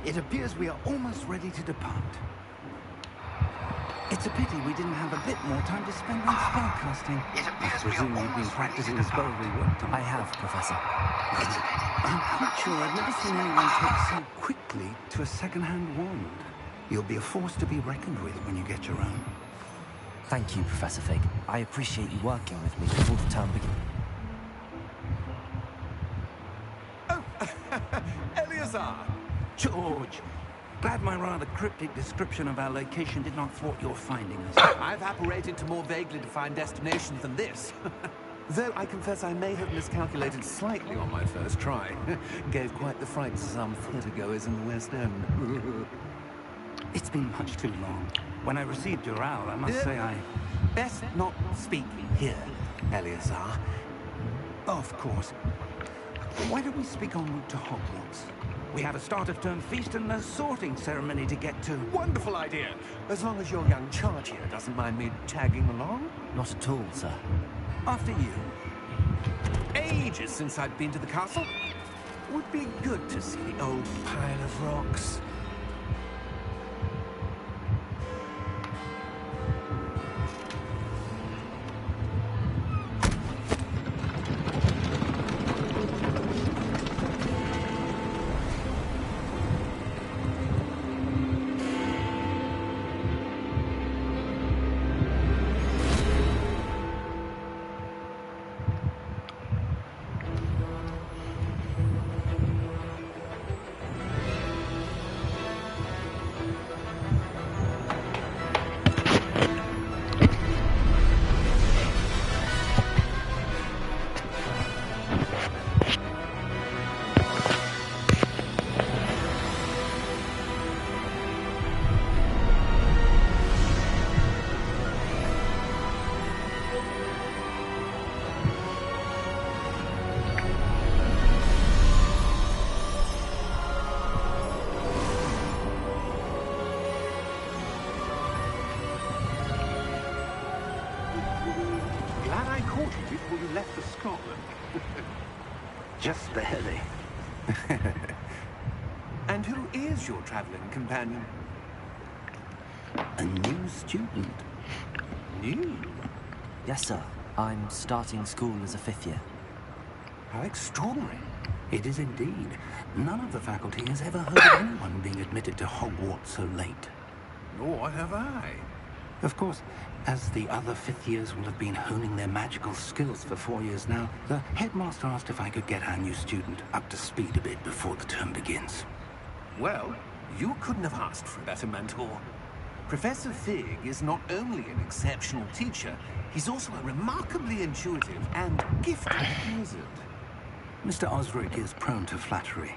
It appears we are almost ready to depart. It's a pity we didn't have a bit more time to spend on spellcasting. I presume you've been practicing spells we worked on. I have, Professor. I'm quite sure I've never seen anyone take so quickly to a second-hand wand. You'll be a force to be reckoned with when you get your own. Thank you, Professor Fig. I appreciate you working with me before the term begins. Oh, Eleazar! George! Glad my rather cryptic description of our location did not thwart your finding us. I've apparated to more vaguely defined destinations than this. Though I confess I may have miscalculated slightly on my first try. Gave quite the fright to some theatre-goers in the West End. It's been much too long. When I received your owl, I must say I... Best not speak here, Eleazar. Of course. Why don't we speak en route to Hogwarts? We have a start-of-term feast and a sorting ceremony to get to. Wonderful idea! As long as your young charge here doesn't mind me tagging along. Not at all, sir. After you. Ages since I'd been to the castle. Would be good to see the old pile of rocks. Before you left for Scotland. Just barely. And who is your traveling companion? A new student. New? Yes, sir. I'm starting school as a 5th year. How extraordinary. It is indeed. None of the faculty has ever heard of anyone being admitted to Hogwarts so late. Nor have I. Of course, as the other 5th years will have been honing their magical skills for 4 years now, the headmaster asked if I could get our new student up to speed a bit before the term begins. Well, you couldn't have asked for a better mentor. Professor Fig is not only an exceptional teacher, he's also a remarkably intuitive and gifted wizard. Mr. Osric is prone to flattery.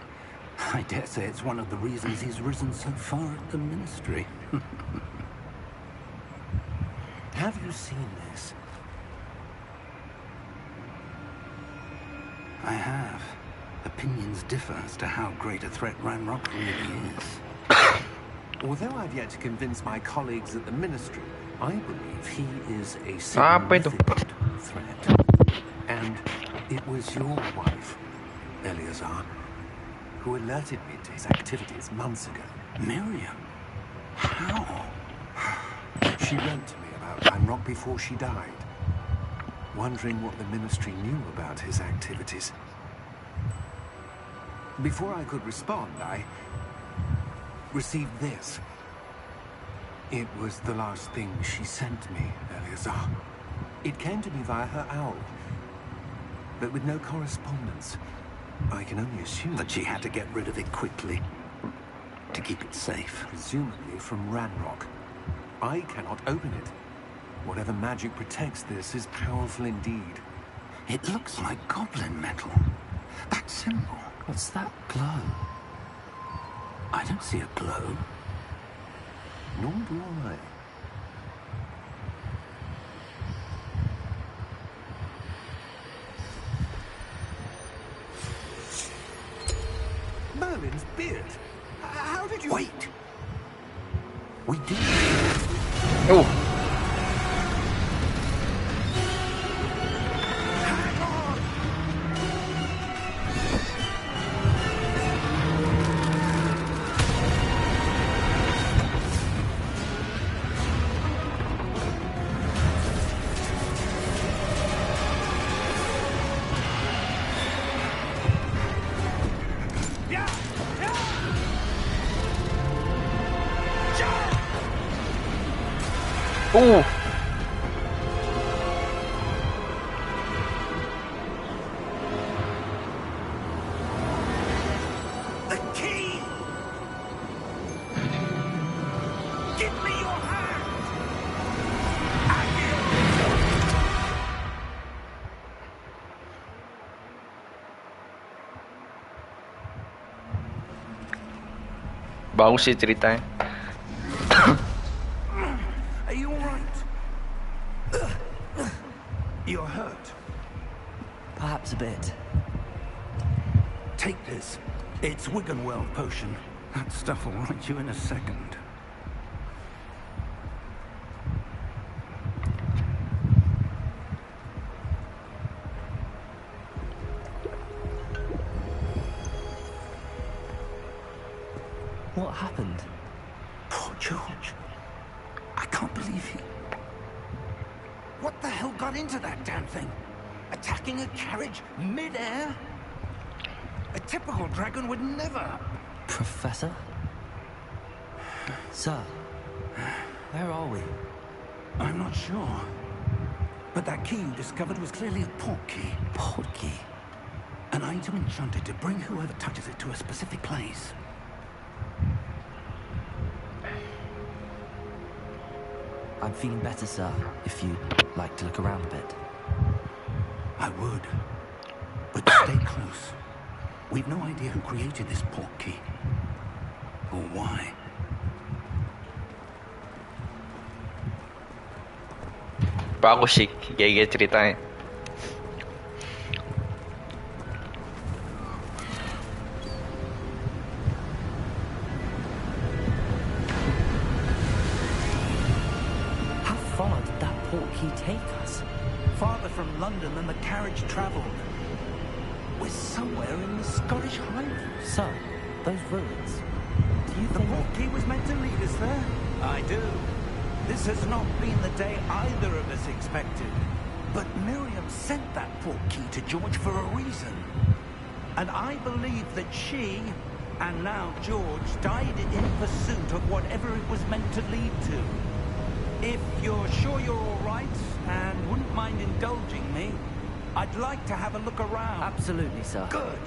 I dare say it's one of the reasons he's risen so far at the Ministry. Have you seen this? I have. Opinions differ as to how great a threat Ranrock really is. Although I've yet to convince my colleagues at the Ministry, I believe he is a significant threat. And it was your wife, Eleazar, who alerted me to his activities months ago. Miriam? How? She wrote to me about Ranrock before she died, wondering what the Ministry knew about his activities. Before I could respond, I received this. It was the last thing she sent me, Eleazar. It came to me via her owl, but with no correspondence. I can only assume that she had to get rid of it quickly, to keep it safe. Presumably from Ranrock. I cannot open it. Whatever magic protects this is powerful indeed. It looks like goblin metal. That symbol. What's that glow? I don't see a glow. Nor do I. Merlin's beard. How did you... Wait. We did. Oh. Uh. The key! Give me your hand! Bagus sih ceritanya. Are you all right? You're hurt. Perhaps a bit. Take this. It's Wiggenweld potion. That stuff will right you in a second. What happened? Poor George. I can't believe he... What the hell got into that damn thing? Attacking a carriage mid-air? A typical dragon would never... Professor? Sir, where are we? I'm not sure. But that key you discovered was clearly a port key. Port key? An item enchanted to bring whoever touches it to a specific place. I'm feeling better, sir, if you'd like to look around a bit. I would. But stay close. We've no idea who created this port key. Or why. Bagus sih, kayak ceritanya. How far did that port key take us? Farther from London than the carriage travelled. We're somewhere in the Scottish Highlands. Sir, those ruins. Do you The think... port key was meant to lead us there? I do. This has not been the day either of us expected. But Miriam sent that port key to George for a reason. And I believe that she, and now George, died in pursuit of whatever it was meant to lead to. If you're sure you're all right, and wouldn't mind indulging me, I'd like to have a look around. Absolutely, sir. Good.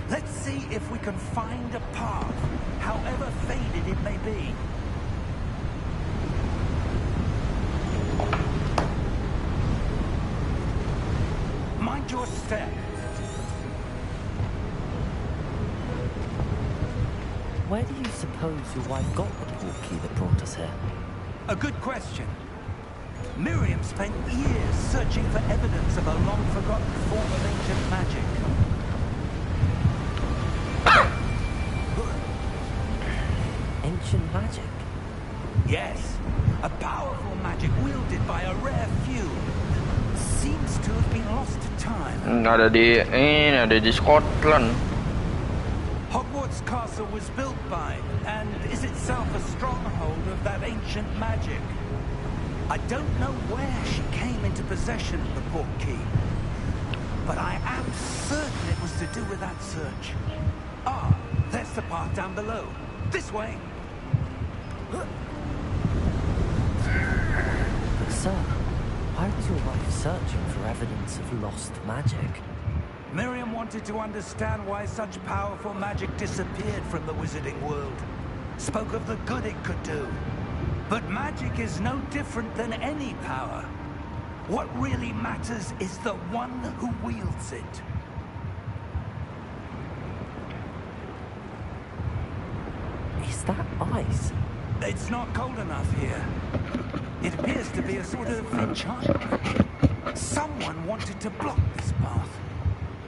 Let's see if we can find a path, however faded it may be. Mind your step. Where do you suppose your wife got the port key that brought us here? A good question. Miriam spent years searching for evidence of a long-forgotten form of ancient magic. Ancient magic? Yes, a powerful magic wielded by a rare few. Seems to have been lost to time. Ada di Scotland. Hogwartsss Castle was built by, and is itself a stronghold of that ancient magic. I don't know where she came into possession of the port key, but I am certain it was to do with that search. Ah, there's the path down below. This way. But sir, why was your wife searching for evidence of lost magic? Miriam wanted to understand why such powerful magic disappeared from the wizarding world. Spoke of the good it could do. But magic is no different than any power. What really matters is the one who wields it. Is that ice? It's not cold enough here. It appears to be a sort of enchantment. Someone wanted to block this path.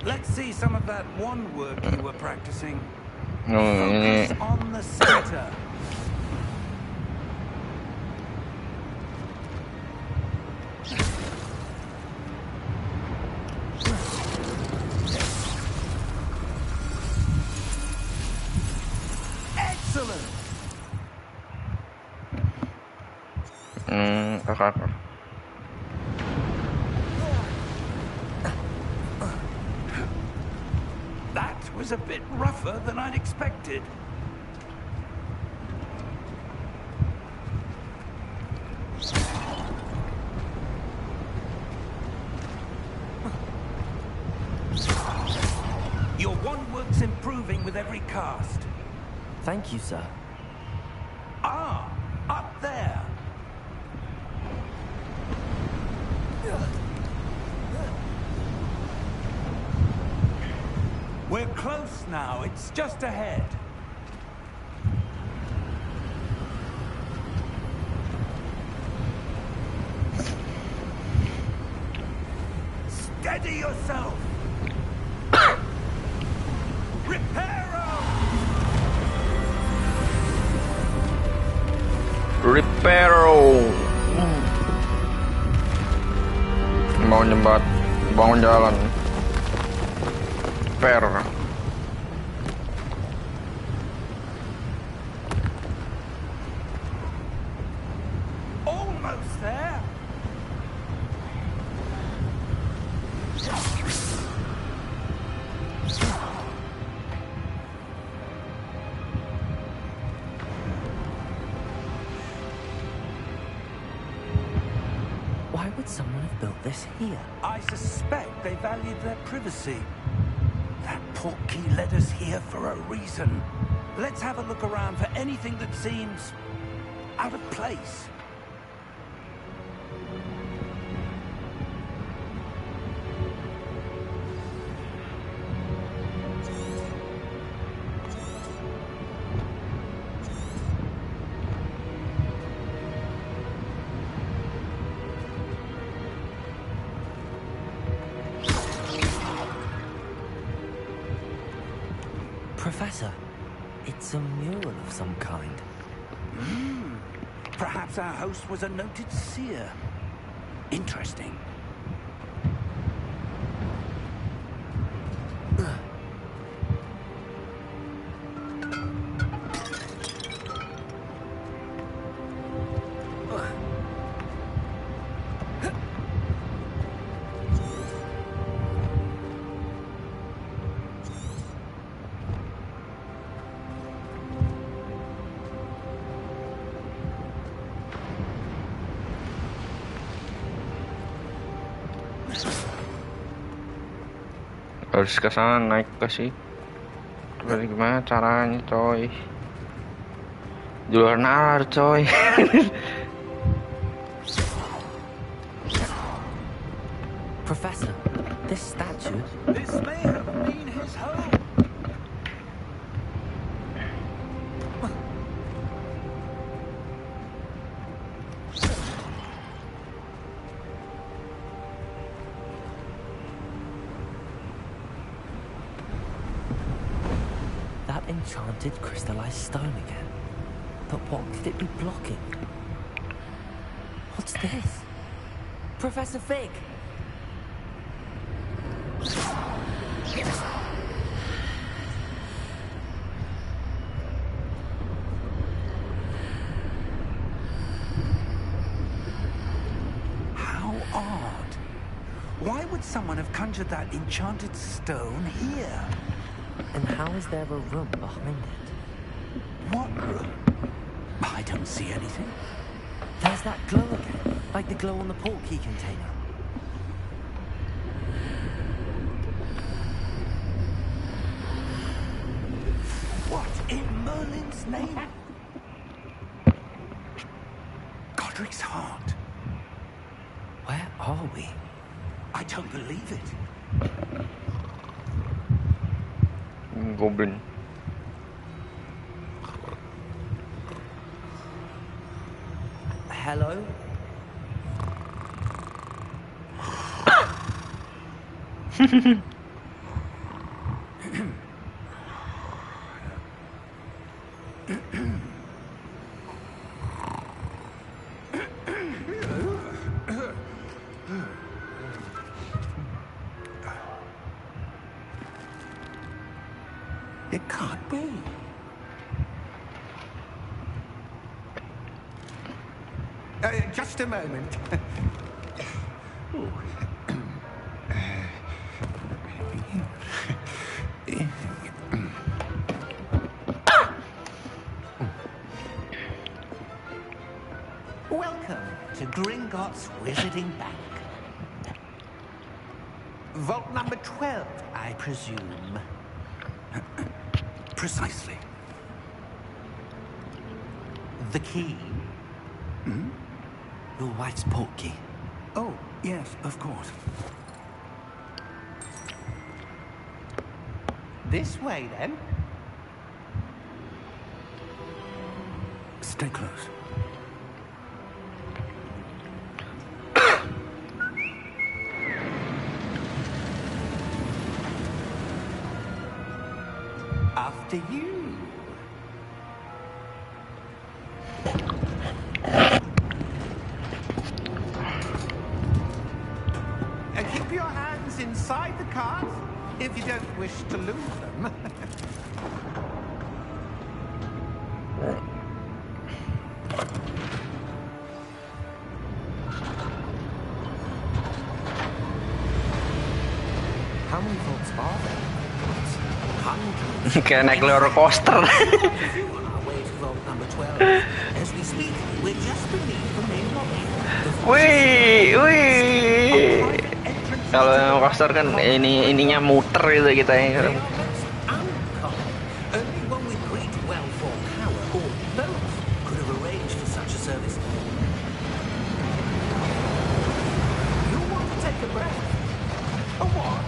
Let's see some of that wand work you were practicing. Focus on the center. Excellent. Okay. That was a bit rougher than I'd expected. One work's improving with every cast. Thank you, sir. Ah, up there. We're close now. It's just ahead. Steady yourself. Reparo! Reparo. Bangun jembat, bangun jalan. Repair. Almost there. Why would someone have built this here? I suspect they valued their privacy. That portkey led us here for a reason. Let's have a look around for anything that seems out of place. Professor, it's a mural of some kind. Perhaps our host was a noted seer. Interesting. Harus ke sana, naik ke sih. Berarti gimana caranya, coy? Di luar nalar, coy. Professor, this statue... This may have been his home. That enchanted crystallized stone again. But what could it be blocking? What's this? Professor Fig! How odd. Why would someone have conjured that enchanted stone here? And how is there a room behind it? What room? I don't see anything. There's that glow again, like the glow on the portkey container. What in Merlin's name? Godric's heart. Where are we? I don't believe it. Goblin. Hello? It can't be. Just a moment. Welcome to Gringotts Wizarding Bank. Vault number 12, I presume. Precisely. The key? Your wife's portkey. Oh, yes, of course. This way, then. Stay close. After you. And keep your hands inside the cart if you don't wish to lose them. How many vaults are there? Hundreds. Kayak naik roller coaster. On our way to vault number 12. As we speak, we're just beneath the main lobby. Wih, wih. Kalau yang coaster kan ininya muter gitu kita They yang. are most uncommon. Only one with great well-formed power, or both, could have arranged for such a service. You want to take a breath? A what?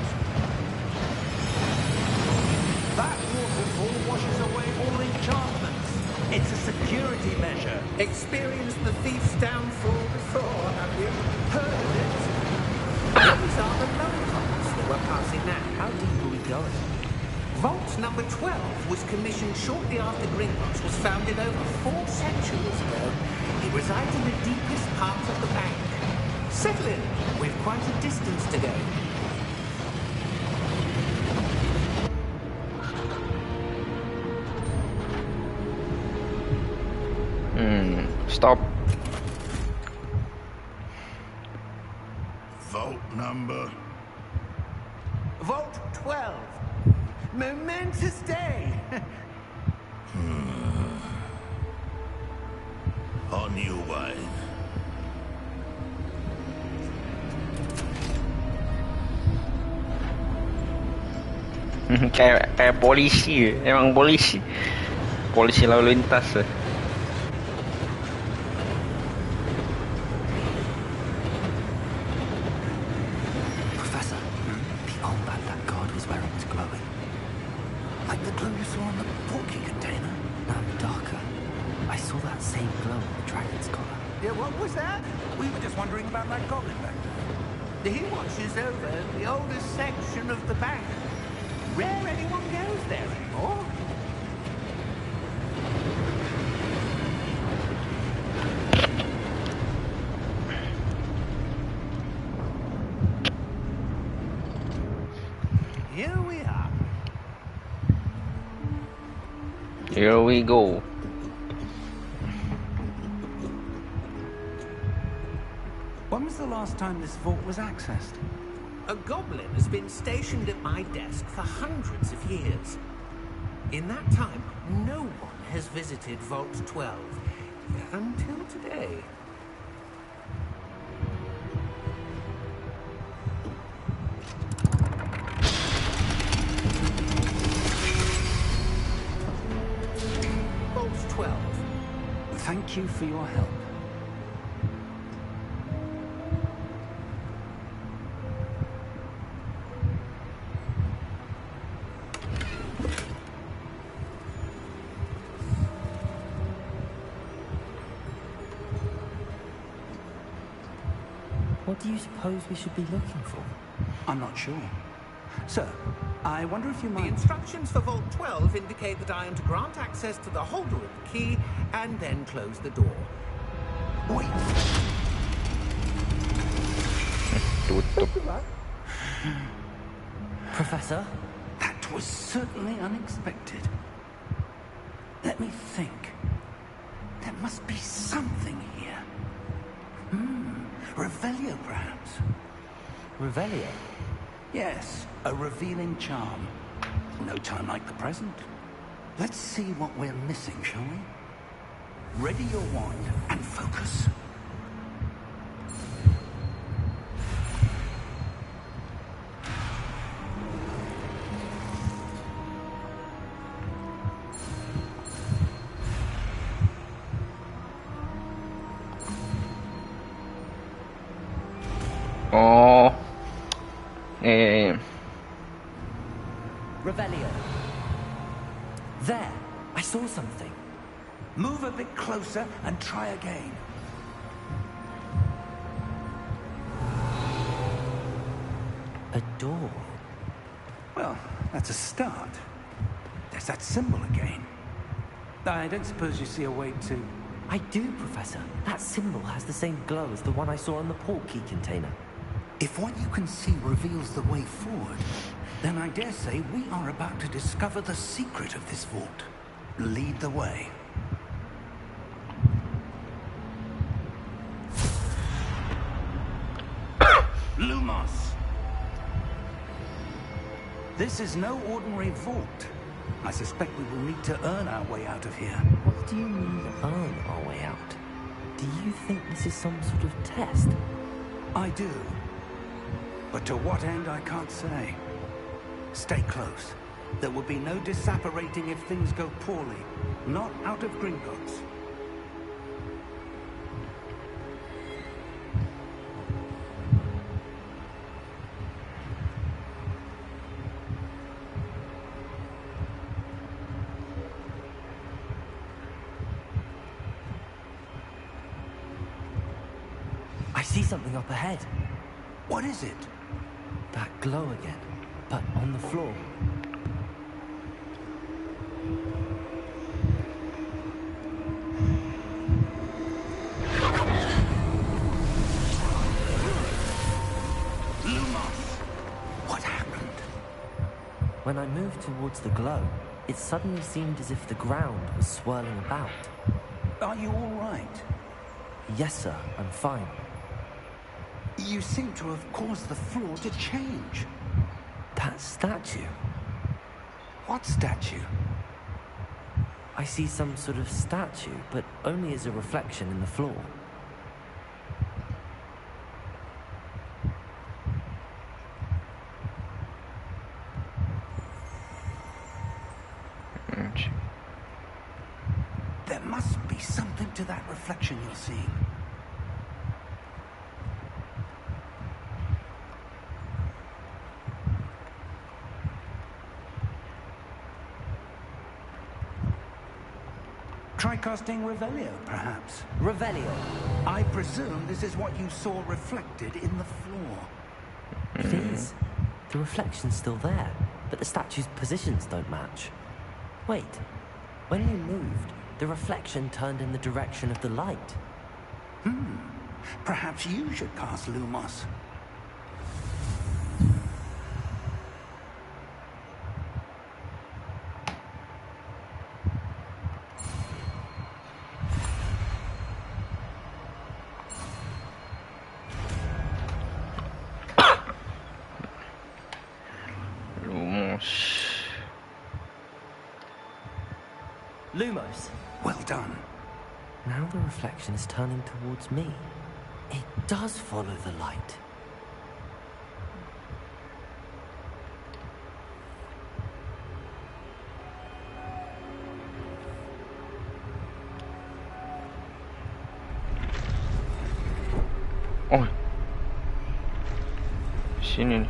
That waterfall washes away all enchantments. It's a security measure. Experienced the thief's downfall before, have you? Heard of it? These are the lower vaults that we're passing now. How deep are we going? Vault number 12 was commissioned shortly after Gringotts was founded over 4 centuries ago. It resides in the deepest part of the bank. Settle in. We've quite a distance to go. Stop. Vault number. Vault 12. Momentous day. On your way. kayak polisi, emang polisi lalu lintas. Professor, the arm band that guard was wearing is glowing. Like the glow you saw on the portkey container? No, darker. I saw that same glow on the dragon's collar. Yeah, what was that? We were just wondering about that goblin back there. He watches over the oldest section of the bank. Rare anyone goes there anymore. Here we are. Here we go. When was the last time this vault was accessed? A goblin has been stationed at my desk for hundreds of years. In that time, no one has visited Vault 12. Until today. Vault 12. Thank you for your help. What do you suppose we should be looking for? I'm not sure. Sir, I wonder if you The might... instructions for Vault 12 indicate that I am to grant access to the holder of the key and then close the door. Wait. Tutup. Professor? That was certainly unexpected. Let me think. There must be something here. Revelio, perhaps. Revelio? Yes, a revealing charm. No time like the present. Let's see what we're missing, shall we? Ready your wand and focus. Oh. Yeah. Revelio. There, I saw something. Move a bit closer and try again. A door. Well, that's a start. There's that symbol again. I don't suppose you see a way to... I do, Professor. That symbol has the same glow as the one I saw on the port key container. If what you can see reveals the way forward, then I dare say we are about to discover the secret of this vault. Lead the way. Lumos! This is no ordinary vault. I suspect we will need to earn our way out of here. What do you mean, earn our way out? Do you think this is some sort of test? I do. But to what end, I can't say. Stay close. There will be no disapparating if things go poorly. Not out of Gringotts. I see something up ahead. What is it? That glow again, but on the floor. Lumos! What happened? When I moved towards the glow, it suddenly seemed as if the ground was swirling about. Are you all right? Yes, sir, I'm fine. You seem to have caused the floor to change. That statue. What statue? I see some sort of statue, but only as a reflection in the floor. There must be something to that reflection you're seeing. Try casting Revelio, perhaps. Revelio. I presume this is what you saw reflected in the floor. It is. The reflection's still there, but the statue's positions don't match. Wait. When you moved, the reflection turned in the direction of the light. Perhaps you should cast Lumos. Lumos. Well done. Now the reflection is turning towards me. It does follow the light. Oh. Sini nih.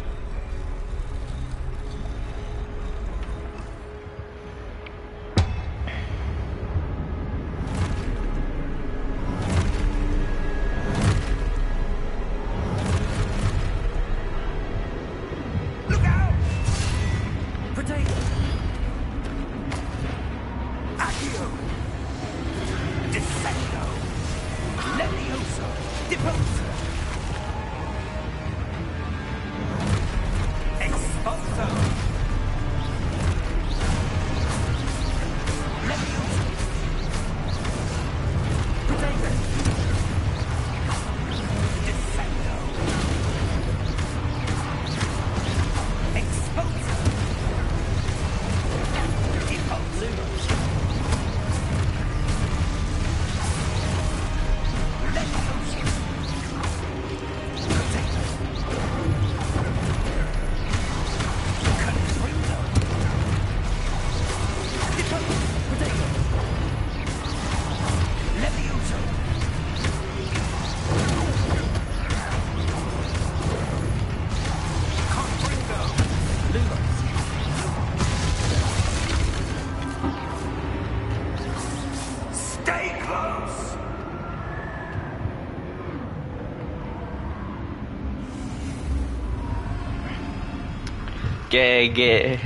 GG.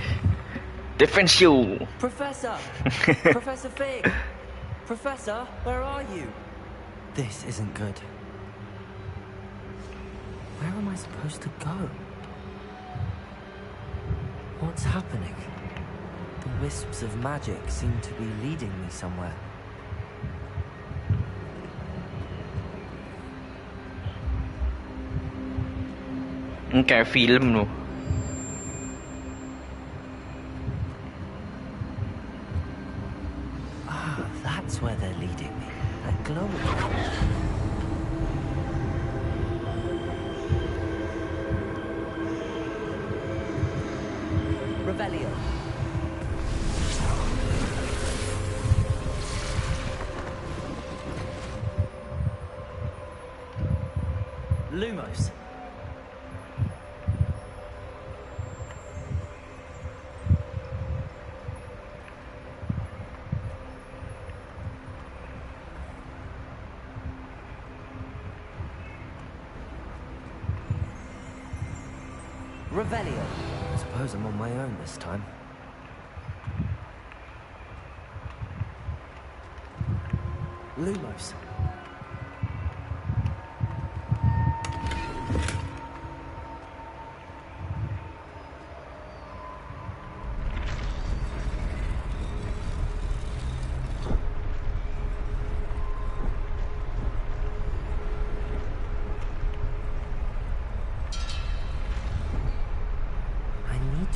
Defense you. Professor! Professor Fig! Professor, where are you? This isn't good. Where am I supposed to go? What's happening? The wisps of magic seem to be leading me somewhere. Kayak film loh. Ah, that's where they're leading me. That glowing. Revelio. Lumos. Revelio. I suppose I'm on my own this time. Lumos.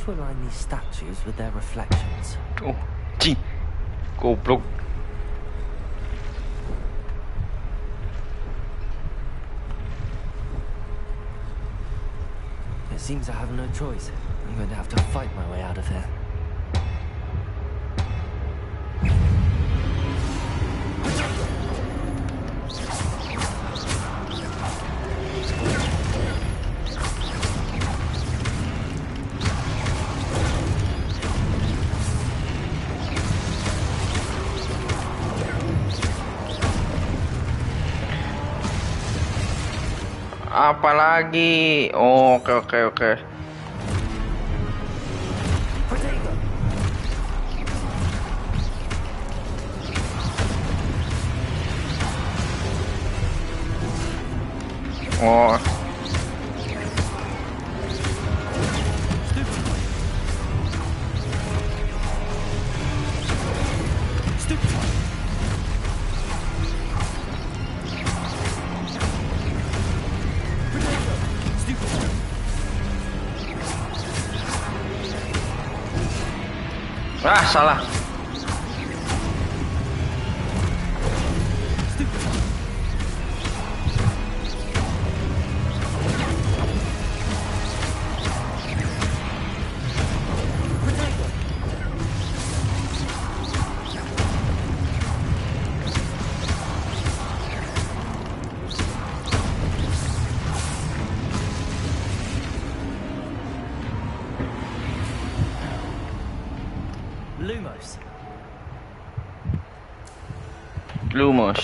To align these statues with their reflections. Oh, gee. Goblok. It seems I have no choice. I'm going to have to fight my way out of here. Apalagi? Oh, oke. Oh. Ah, salah. Lumos. Lumos.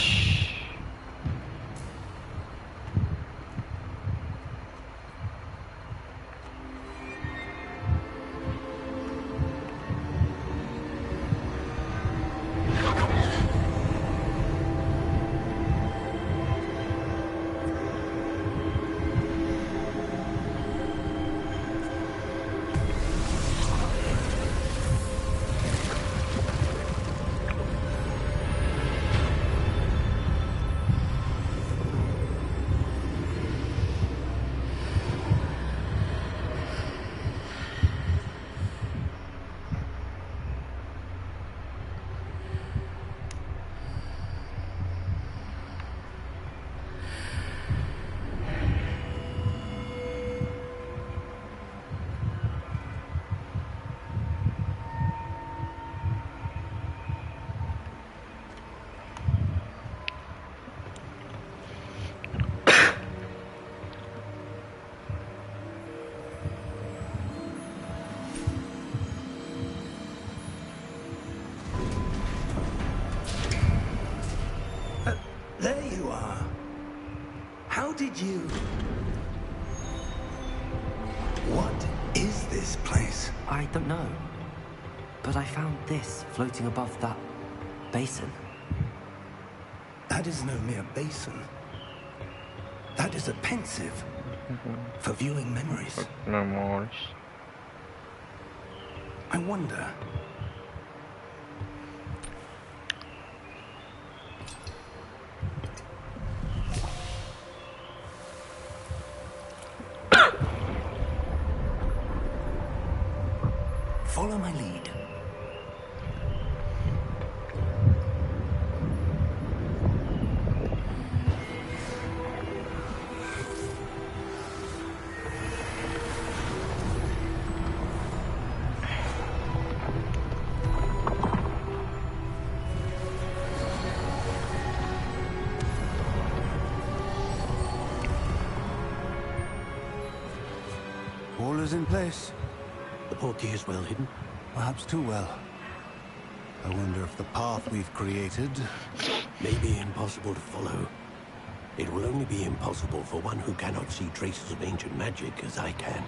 There you are. How did you... What is this place? I don't know. But I found this floating above that basin. That is no mere basin. That is a pensive for viewing memories. Memories. I wonder. Follow my lead. All is in place. The portkey is well hidden. Perhaps too well. I wonder if the path we've created may be impossible to follow. It will only be impossible for one who cannot see traces of ancient magic as I can.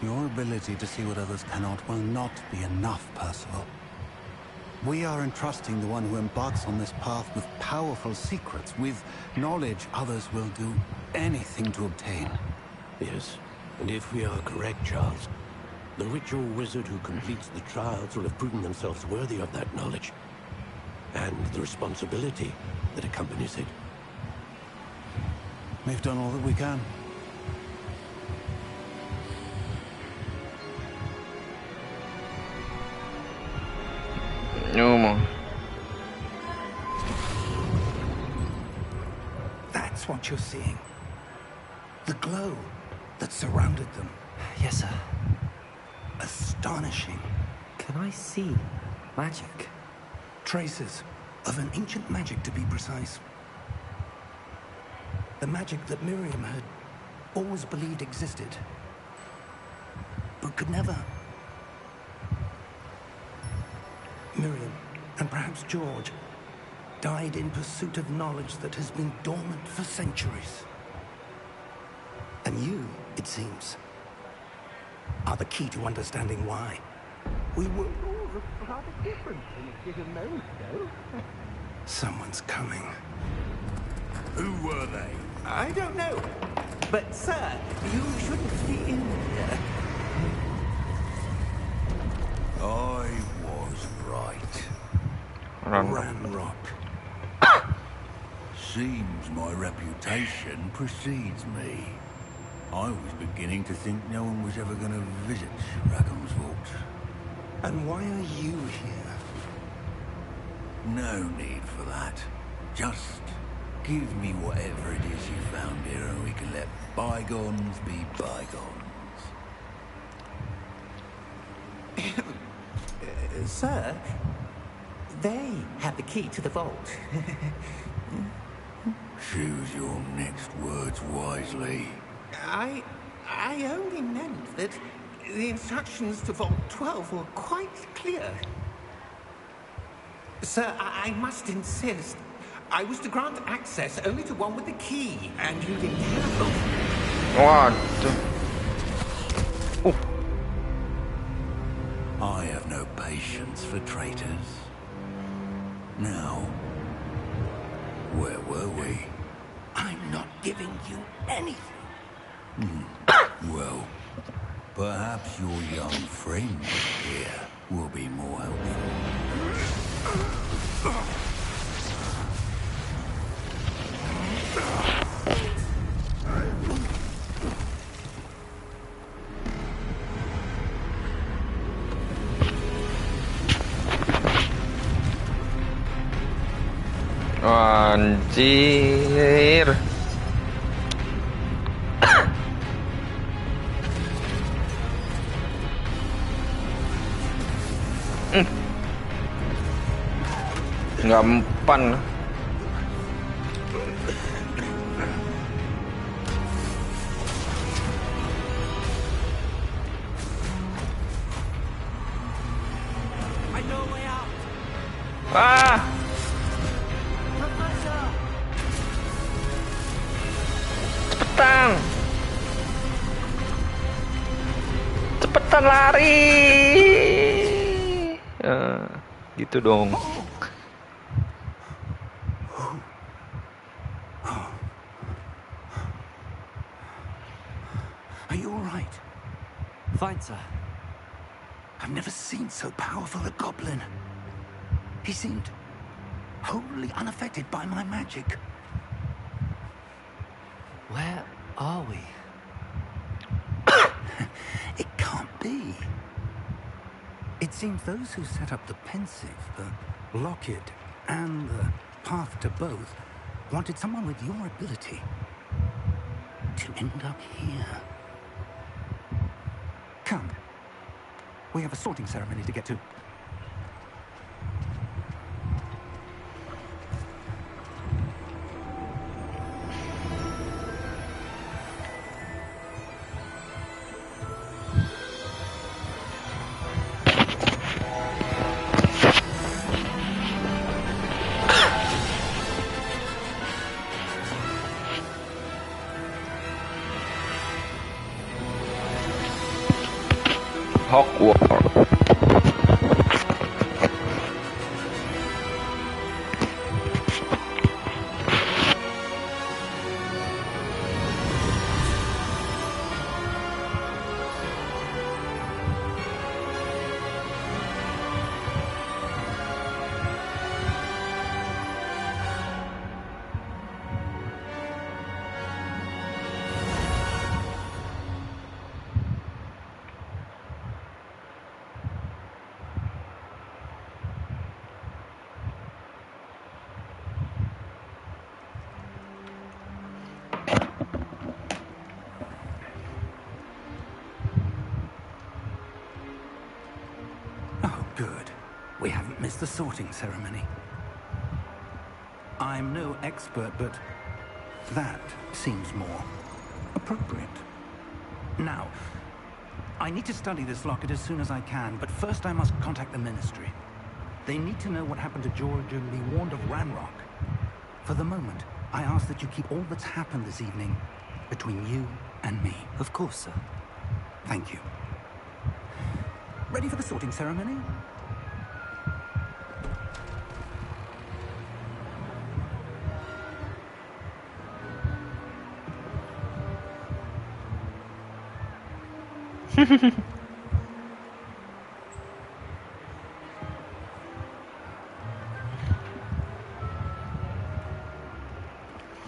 Your ability to see what others cannot will not be enough, Percival. We are entrusting the one who embarks on this path with powerful secrets, with knowledge others will do anything to obtain. Yes, and if we are correct, Charles, the ritual wizard who completes the trials will have proven themselves worthy of that knowledge, and the responsibility that accompanies it. We've done all that we can. No more. That's what you're seeing. The glow that surrounded them. Yes, sir. Astonishing. Can I see magic? Traces of an ancient magic, to be precise. The magic that Miriam had always believed existed, but could never. Miriam, and perhaps George, died in pursuit of knowledge that has been dormant for centuries. And you, it seems, are the key to understanding why. We were all rather different in a given moment, though. Someone's coming. Who were they? I don't know. But, sir, you shouldn't be in here. I was right. Run. Ranrock. Seems my reputation precedes me. I was beginning to think no one was ever going to visit Rackham's Vault. And why are you here? No need for that. Just give me whatever it is you found here and we can let bygones be bygones. Sir, they have the key to the vault. Choose your next words wisely. I only meant that the instructions to Vault 12 were quite clear. Sir, I must insist. I was to grant access only to one with the key, and you didn't have. Waduh. I have no patience for traitors. Now, where were we? I'm not giving you anything. Well, perhaps your young friend here will be more helpful. Anjir. Nggak mempan. I know a way out. Ah! Cepetan! cepetan lari. Gitu dong. Are you all right? Fine, sir. I've never seen so powerful a goblin. He seemed wholly unaffected by my magic. Where are we? It can't be. It seems those who set up the pensive, the locket, and the path to both wanted someone with your ability to end up here. Come. We have a sorting ceremony to get to. Hogwarts. Oh, good. We haven't missed the sorting ceremony. I'm no expert, but that seems more appropriate. Now, I need to study this locket as soon as I can, but first I must contact the Ministry. They need to know what happened to George and be warned of Ranrock. For the moment, I ask that you keep all that's happened this evening between you and me. Of course, sir. Thank you. Ready for the sorting ceremony?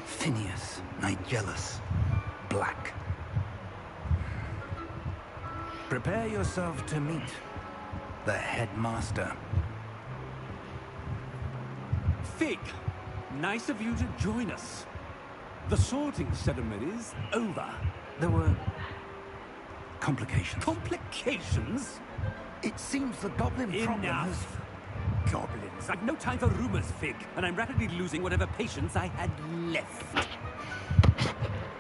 Phineas, Nigellus, Black. Prepare yourself to meet the headmaster. Fig, nice of you to join us. The sorting ceremony's over. There were complications. Complications? It seems the goblin problem has... Enough. Goblins. I've no time for rumors, Fig, and I'm rapidly losing whatever patience I had left.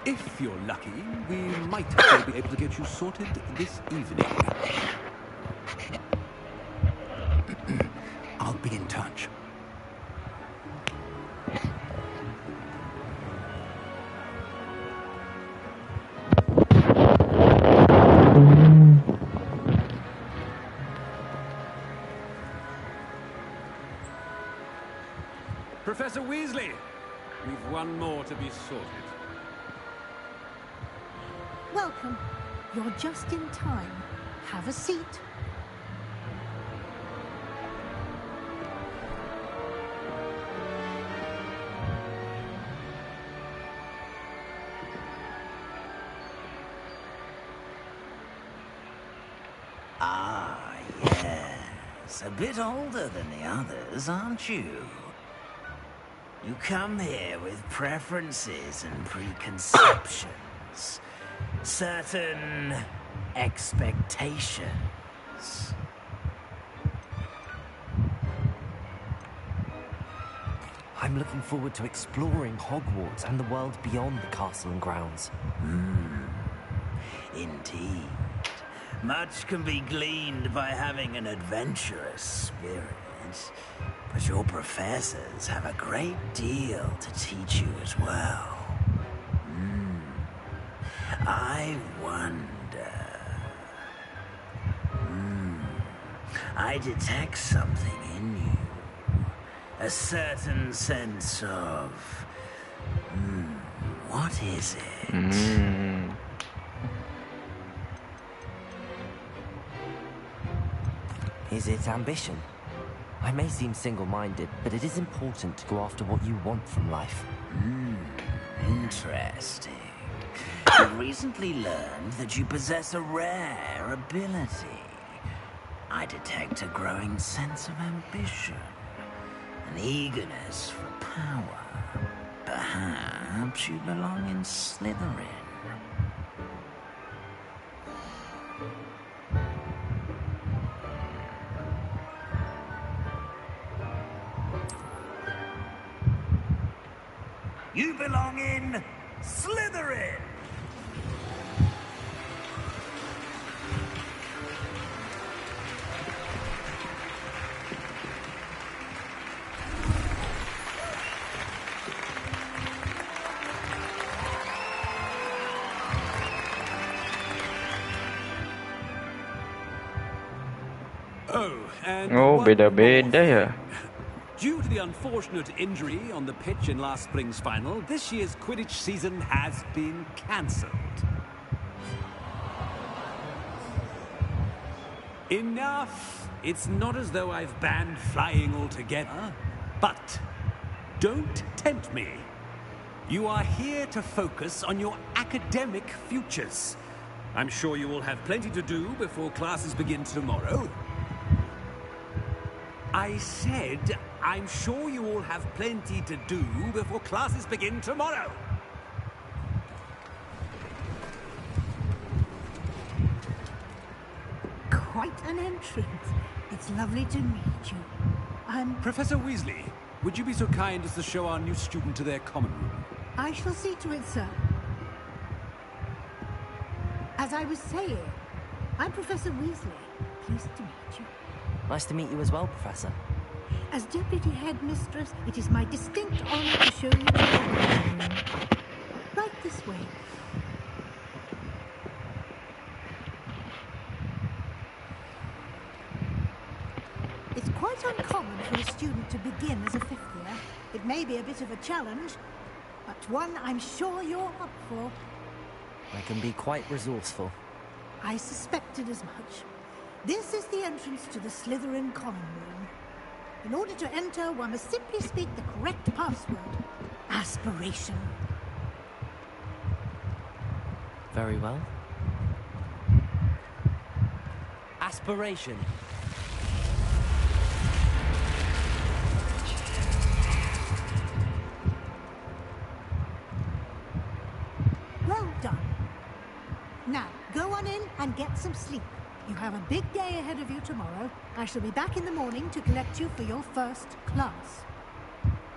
If you're lucky, we might still be able to get you sorted this evening. I'll be in touch. Professor Weasley, we've one more to be sorted. Welcome. You're just in time. Have a seat. Ah, yes. A bit older than the others, aren't you? You come here with preferences and preconceptions. Certain expectations. I'm looking forward to exploring Hogwarts and the world beyond the castle and grounds. Indeed. Much can be gleaned by having an adventurous spirit. But your professors have a great deal to teach you as well. I wonder... I detect something in you. A certain sense of... what is it? Is it ambition? I may seem single-minded, but it is important to go after what you want from life. Interesting. I've recently learned that you possess a rare ability. I detect a growing sense of ambition, an eagerness for power. Perhaps you belong in Slytherin. You belong in Slytherin! Oh, beda-beda ya. Due to the unfortunate injury on the pitch in last spring's final, this year's Quidditch season has been cancelled. Enough! It's not as though I've banned flying altogether, but don't tempt me. You are here to focus on your academic futures. I'm sure you will have plenty to do before classes begin tomorrow. I said, I'm sure you all have plenty to do before classes begin tomorrow. Quite an entrance. It's lovely to meet you. Professor Weasley, would you be so kind as to show our new student to their common room? I shall see to it, sir. As I was saying, I'm Professor Weasley. Pleased to meet you. Nice to meet you as well, Professor. As Deputy Headmistress, it is my distinct honor to show you to your room. Right this way. It's quite uncommon for a student to begin as a fifth year. It may be a bit of a challenge, but one I'm sure you're up for. I can be quite resourceful. I suspected as much. This is the entrance to the Slytherin common room. In order to enter, one must simply speak the correct password. Aspiration. Very well. Aspiration. Well done. Now, go on in and get some sleep. You have a big day ahead of you tomorrow. I shall be back in the morning to collect you for your first class.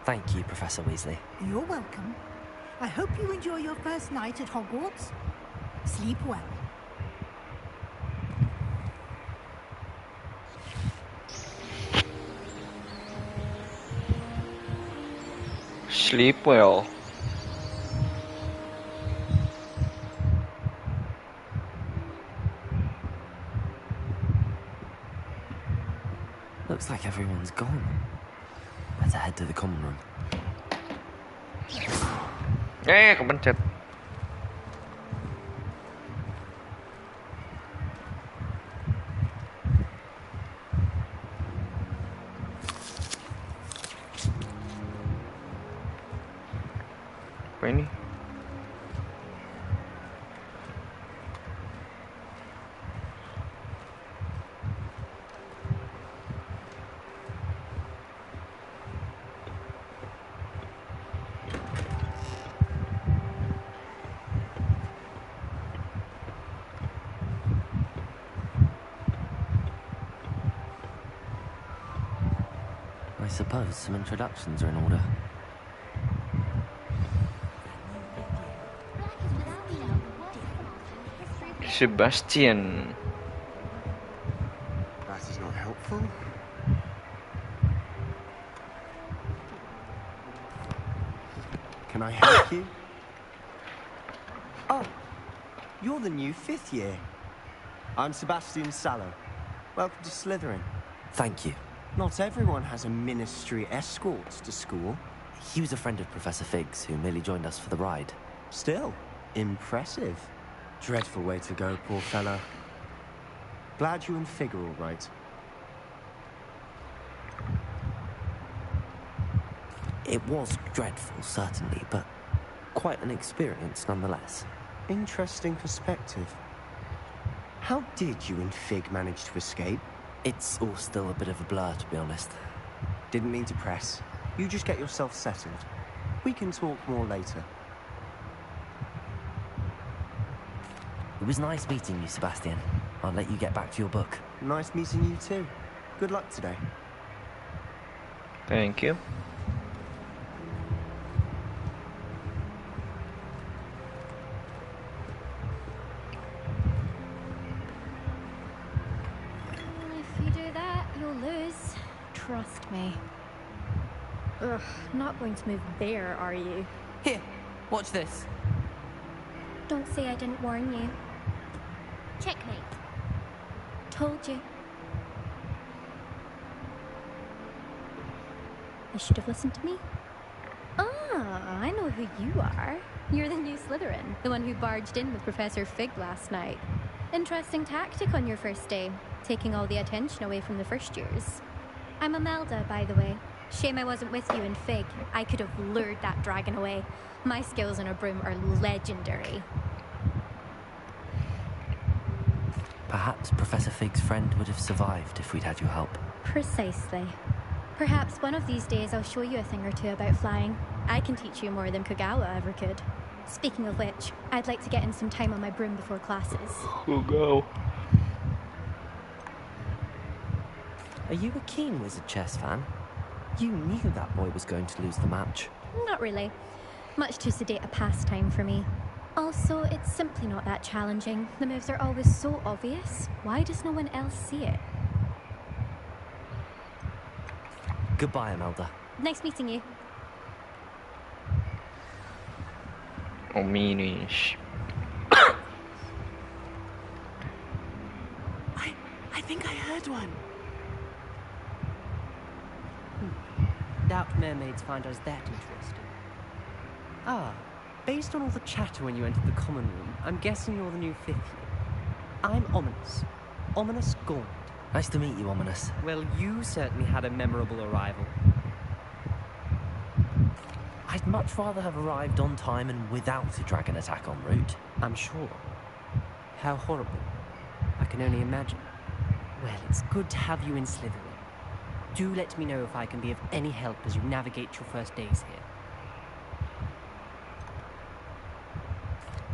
Thank you, Professor Weasley. You're welcome. I hope you enjoy your first night at Hogwarts. Sleep well. Sleep well. Looks like everyone's gone. Better head to the common room. Kepencet. Apa ini? I suppose some introductions are in order. Sebastian. That is not helpful. Can I help you? Oh, you're the new fifth year. I'm Sebastian Sallow. Welcome to Slytherin. Thank you. Not everyone has a ministry escort to school. He was a friend of Professor Fig's who merely joined us for the ride. Still, impressive. Dreadful way to go, poor fella. Glad you and Fig are all right. It was dreadful, certainly, but quite an experience nonetheless. Interesting perspective. How did you and Fig manage to escape? It's all still a bit of a blur, to be honest. Didn't mean to press. You just get yourself settled. We can talk more later. It was nice meeting you, Sebastian. I'll let you get back to your book. Nice meeting you too. Good luck today. Thank you. If you do that, you'll lose. Trust me. Ugh, not going to move there, are you? Here, watch this. Don't say I didn't warn you. Checkmate. Told you. You should have listened to me. Ah, I know who you are. You're the new Slytherin, the one who barged in with Professor Fig last night. Interesting tactic on your first day, taking all the attention away from the first years. I'm Imelda, by the way. Shame I wasn't with you in Fig. I could have lured that dragon away. My skills on a broom are legendary. Perhaps Professor Fig's friend would have survived if we'd had your help. Precisely. Perhaps one of these days I'll show you a thing or two about flying. I can teach you more than Kogawa ever could. Speaking of which, I'd like to get in some time on my broom before classes. We'll go. Are you a keen Wizard chess fan? You knew that boy was going to lose the match. Not really. Much too sedate a pastime for me. Also, it's simply not that challenging. The moves are always so obvious. Why does no one else see it? Goodbye, Imelda. Nice meeting you. Oh, meanish. I think I heard one. Doubt mermaids find us that interesting. Ah, based on all the chatter when you entered the common room, I'm guessing you're the new 5th year. I'm Ominous. Ominous Gaunt. Nice to meet you, Ominous. Well, you certainly had a memorable arrival. I'd much rather have arrived on time and without a dragon attack en route. I'm sure. How horrible. I can only imagine. Well, it's good to have you in Slytherin. Do let me know if I can be of any help as you navigate your first days here.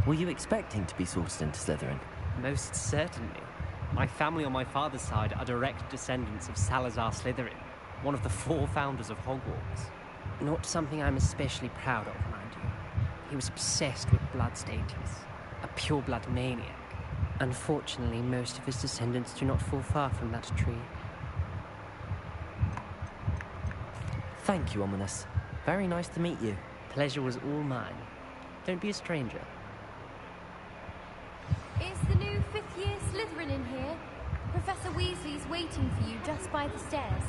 Were you expecting to be sorted into Slytherin? Most certainly. My family on my father's side are direct descendants of Salazar Slytherin, one of the 4 founders of Hogwarts. Not something I'm especially proud of, mind you. He was obsessed with bloodstains, a pure-blood maniac. Unfortunately, most of his descendants do not fall far from that tree. Thank you, Ominous. Very nice to meet you. Pleasure was all mine. Don't be a stranger. Is the new 5th year Slytherin in here? Professor Weasley's waiting for you just by the stairs.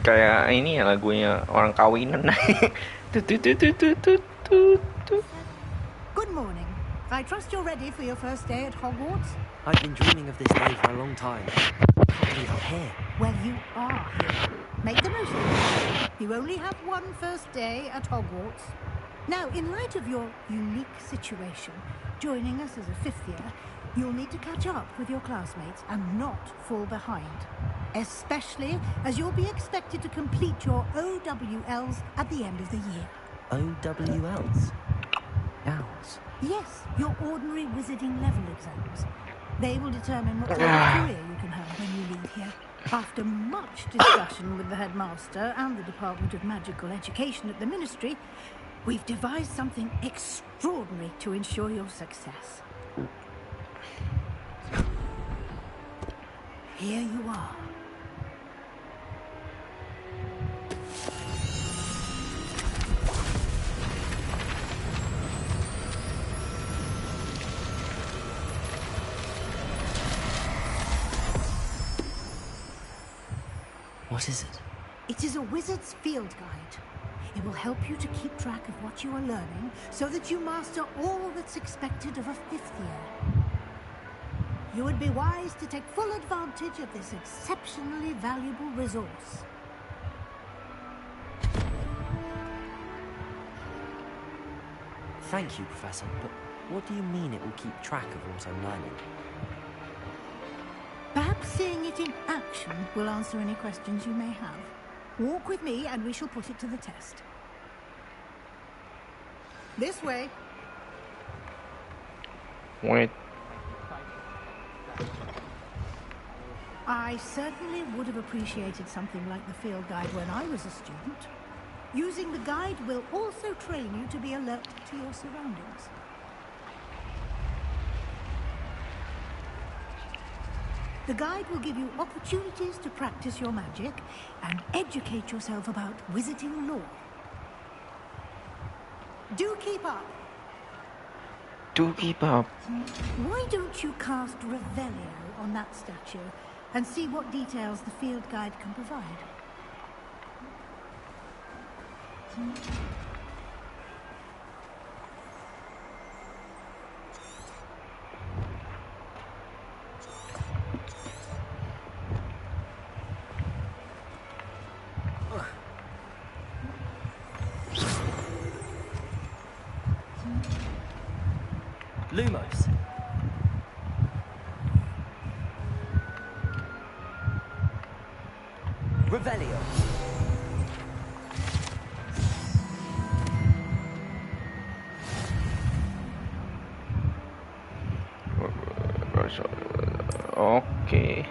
Kayak ini ya lagunya orang kawinan. Good morning. I trust you're ready for your first day at Hogwarts? I've been dreaming of this day for a long time. I can't believe I'm here. Well, you are here. Make the most of it. You only have one first day at Hogwarts. Now, in light of your unique situation, joining us as a 5th year, you'll need to catch up with your classmates and not fall behind. Especially as you'll be expected to complete your OWLs at the end of the year. OWLs? Owls? Yes, your ordinary wizarding level exams. They will determine what kind of career you can have when you leave here. After much discussion with the headmaster and the Department of Magical Education at the Ministry, we've devised something extraordinary to ensure your success. Here you are. What is it? It is a wizard's field guide. It will help you to keep track of what you are learning so that you master all that's expected of a 5th year. You would be wise to take full advantage of this exceptionally valuable resource. Thank you, Professor, but what do you mean it will keep track of what I'm learning? Perhaps seeing it in action will answer any questions you may have. Walk with me and we shall put it to the test. This way. Wait. I certainly would have appreciated something like the field guide when I was a student. Using the guide will also train you to be alert to your surroundings. The guide will give you opportunities to practice your magic and educate yourself about wizarding lore. Do keep up. Do keep up. Why don't you cast Revelio on that statue and see what details the field guide can provide? Lumos. Revelio. Oke.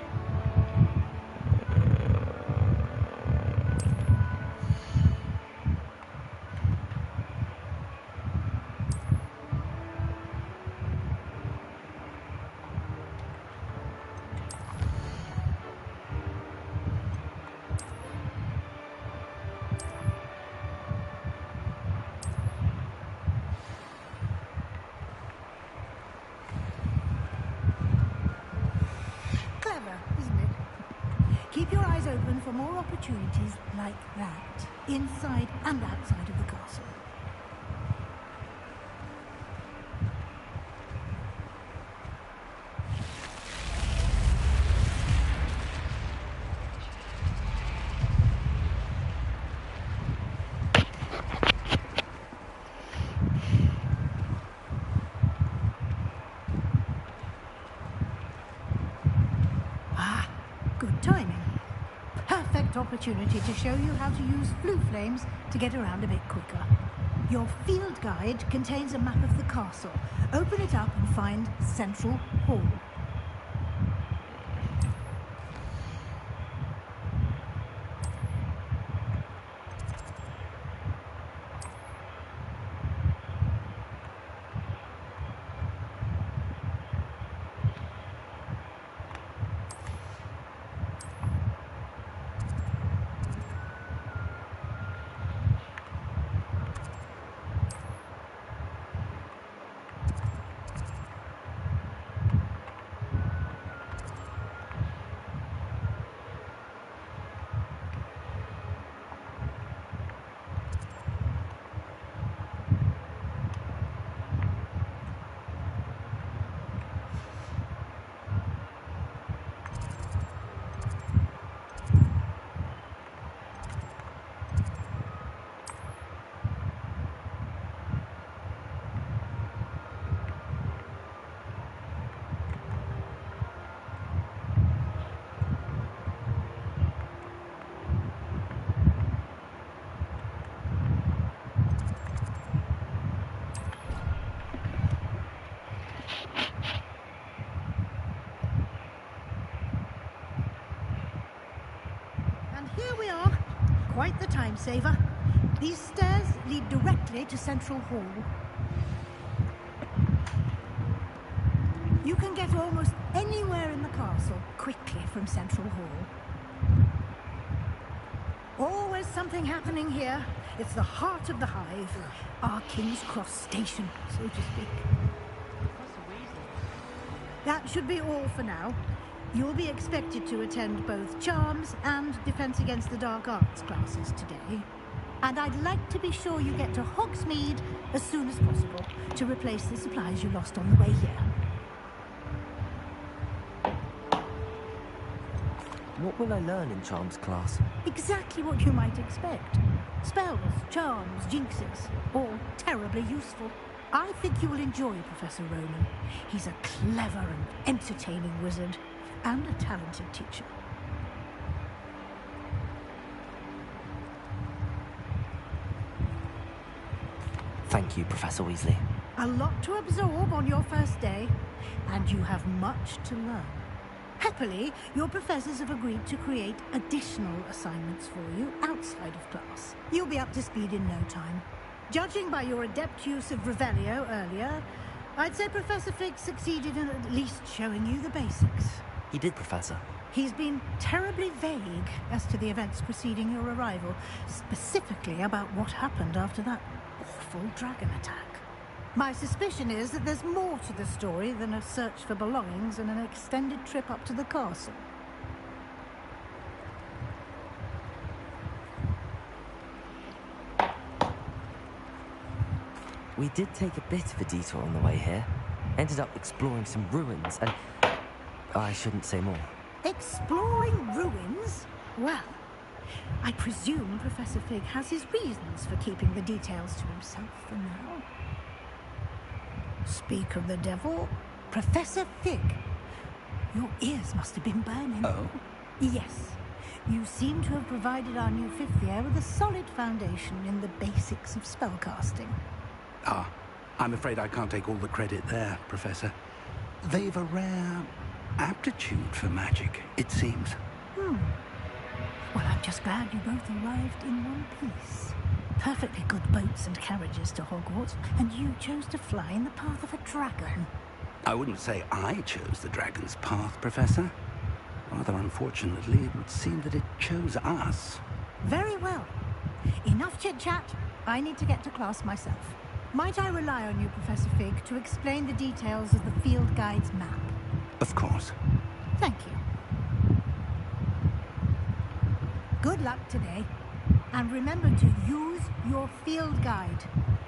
Clever, isn't it? Keep your eyes open for more opportunities like that, inside and outside of the castle. Ah, good timing. Perfect opportunity to show you how to use blue flames to get around a bit quicker. Your field guide contains a map of the castle. Open it up and find Central Hall. Here we are. Quite the time saver. These stairs lead directly to Central Hall. You can get almost anywhere in the castle quickly from Central Hall. Always something happening here. It's the heart of the hive. Our King's Cross station, so to speak. That should be all for now. You'll be expected to attend both Charms and Defense Against the Dark Arts classes today. And I'd like to be sure you get to Hogsmeade as soon as possible to replace the supplies you lost on the way here. What will I learn in Charms class? Exactly what you might expect. Spells, charms, jinxes, all terribly useful. I think you will enjoy Professor Ronan. He's a clever and entertaining wizard, and a talented teacher. Thank you, Professor Weasley. A lot to absorb on your first day, and you have much to learn. Happily, your professors have agreed to create additional assignments for you outside of class. You'll be up to speed in no time. Judging by your adept use of Revelio earlier, I'd say Professor Fig succeeded in at least showing you the basics. He did, Professor. He's been terribly vague as to the events preceding your arrival, specifically about what happened after that awful dragon attack. My suspicion is that there's more to the story than a search for belongings and an extended trip up to the castle. We did take a bit of a detour on the way here. Ended up exploring some ruins and... I shouldn't say more. Exploring ruins? Well, I presume Professor Fig has his reasons for keeping the details to himself for now. Speak of the devil, Professor Fig. Your ears must have been burning. Oh? Yes. You seem to have provided our new fifth year with a solid foundation in the basics of spellcasting. Ah, I'm afraid I can't take all the credit there, Professor. They've a rare aptitude for magic, it seems. Well, I'm just glad you both arrived in one piece. Perfectly good boats and carriages to Hogwarts, and you chose to fly in the path of a dragon. I wouldn't say I chose the dragon's path, Professor. Rather unfortunately, it would seem that it chose us. Very well. Enough chit-chat. I need to get to class myself. Might I rely on you, Professor Fig, to explain the details of the field guide's map? Of course. Thank you. Good luck today. And remember to use your field guide.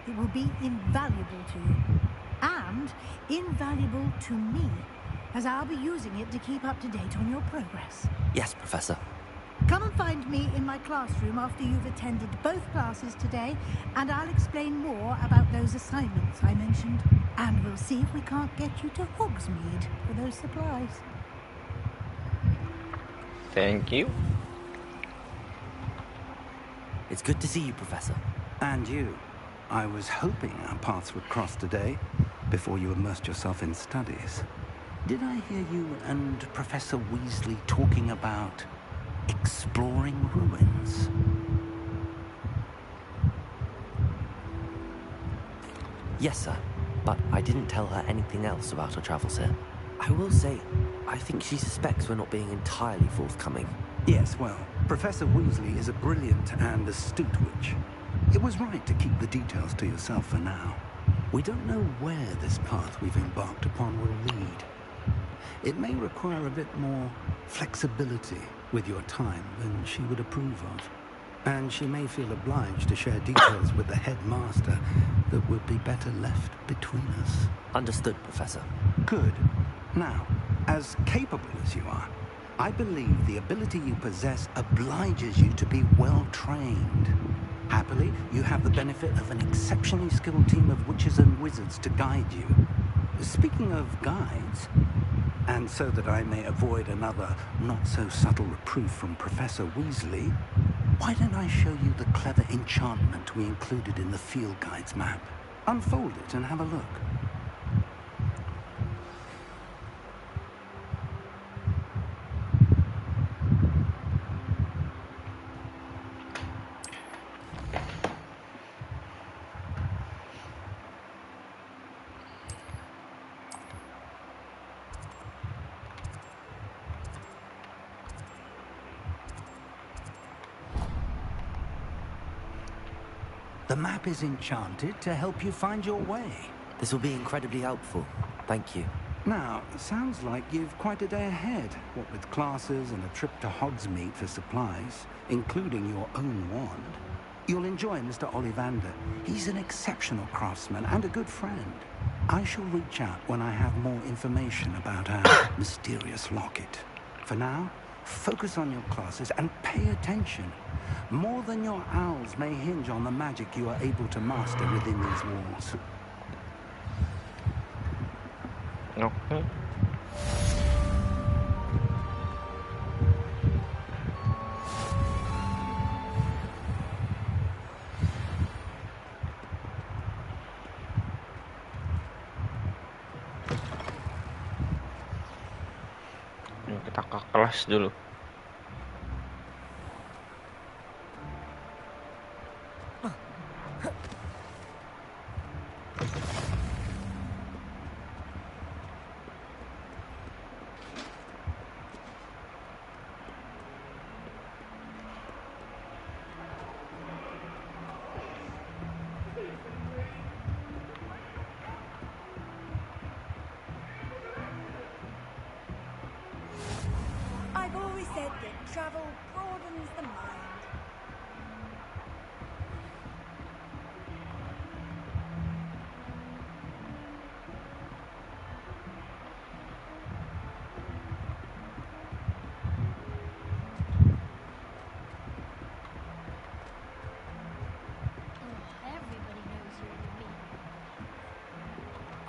It will be invaluable to you. And invaluable to me, as I'll be using it to keep up to date on your progress. Yes, Professor. Come and find me in my classroom after you've attended both classes today, and I'll explain more about those assignments I mentioned. And we'll see if we can't get you to Hogsmeade for those supplies. Thank you. It's good to see you, Professor. And you. I was hoping our paths would cross today, before you immersed yourself in studies. Did I hear you and Professor Weasley talking about exploring ruins? Yes, sir. But I didn't tell her anything else about her travels here. I will say, I think she suspects we're not being entirely forthcoming. Yes, well, Professor Weasley is a brilliant and astute witch. It was right to keep the details to yourself for now. We don't know where this path we've embarked upon will lead. It may require a bit more flexibility with your time than she would approve of. And she may feel obliged to share details with the headmaster that would be better left between us. Understood, Professor. Good. Now, as capable as you are, I believe the ability you possess obliges you to be well trained. Happily, you have the benefit of an exceptionally skilled team of witches and wizards to guide you. Speaking of guides, and so that I may avoid another not-so-subtle reproof from Professor Weasley, why don't I show you the clever enchantment we included in the field guide's map? Unfold it and have a look. The map is enchanted to help you find your way. This will be incredibly helpful. Thank you. Now, sounds like you've quite a day ahead, what with classes and a trip to Hogsmeade for supplies, including your own wand. You'll enjoy Mr. Ollivander. He's an exceptional craftsman and a good friend. I shall reach out when I have more information about our mysterious locket. For now, focus on your classes and pay attention. More than your owls may hinge on the magic you are able to master within these walls. Okay. Kita ke kelas dulu. I've always said that travel broadens the mind. Everybody knows you're the me.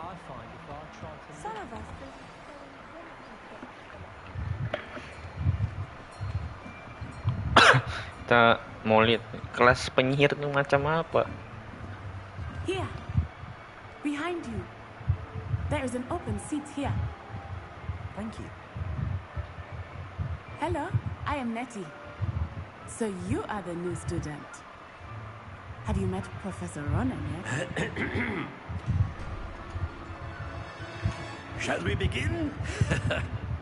I find if I try to... Some of us think Kita mau lihat kelas penyihir itu macam apa. Here, behind you. There is an open seat here. Thank you. Hello, I am Nettie. So you are the new student. Have you met Professor Ronan yet? Shall we begin?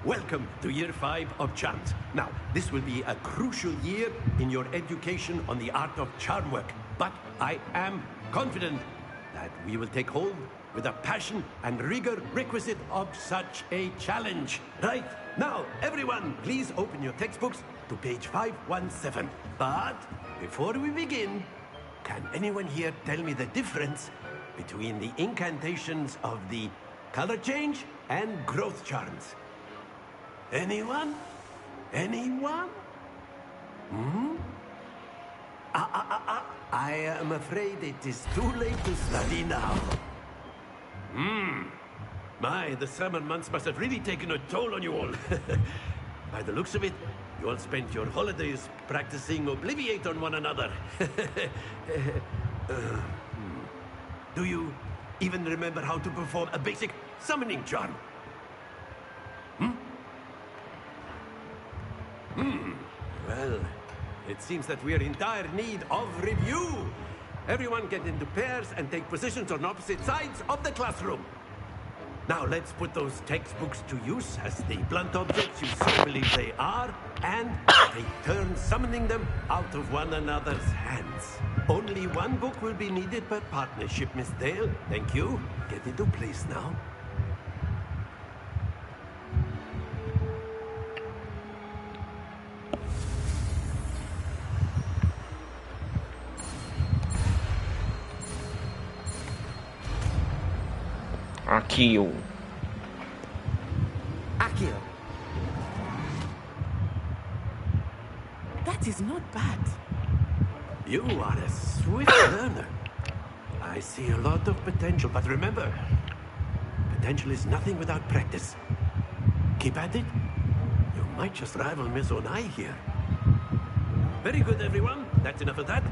Welcome to Year 5 of Charms. Now, this will be a crucial year in your education on the art of charm work. But I am confident that we will take hold with the passion and rigor requisite of such a challenge. Right, now, everyone, please open your textbooks to page 517. But before we begin, can anyone here tell me the difference between the incantations of the color change and growth charms? Anyone? Anyone? I am afraid it is too late to study now. My, the summer months must have really taken a toll on you all. By the looks of it, you all spent your holidays practicing Obliviate on one another. Do you even remember how to perform a basic summoning charm? Well, it seems that we are in dire need of review. Everyone get into pairs and take positions on opposite sides of the classroom. Now let's put those textbooks to use as the blunt objects you so believe they are, and take turns summoning them out of one another's hands. Only one book will be needed per partnership, Miss Dale. Thank you. Get into place now. Akio. Akio. That is not bad. You are a swift learner. I see a lot of potential, but remember, potential is nothing without practice. Keep at it. You might just rival Miss Onai here. Very good, everyone. That's enough of that.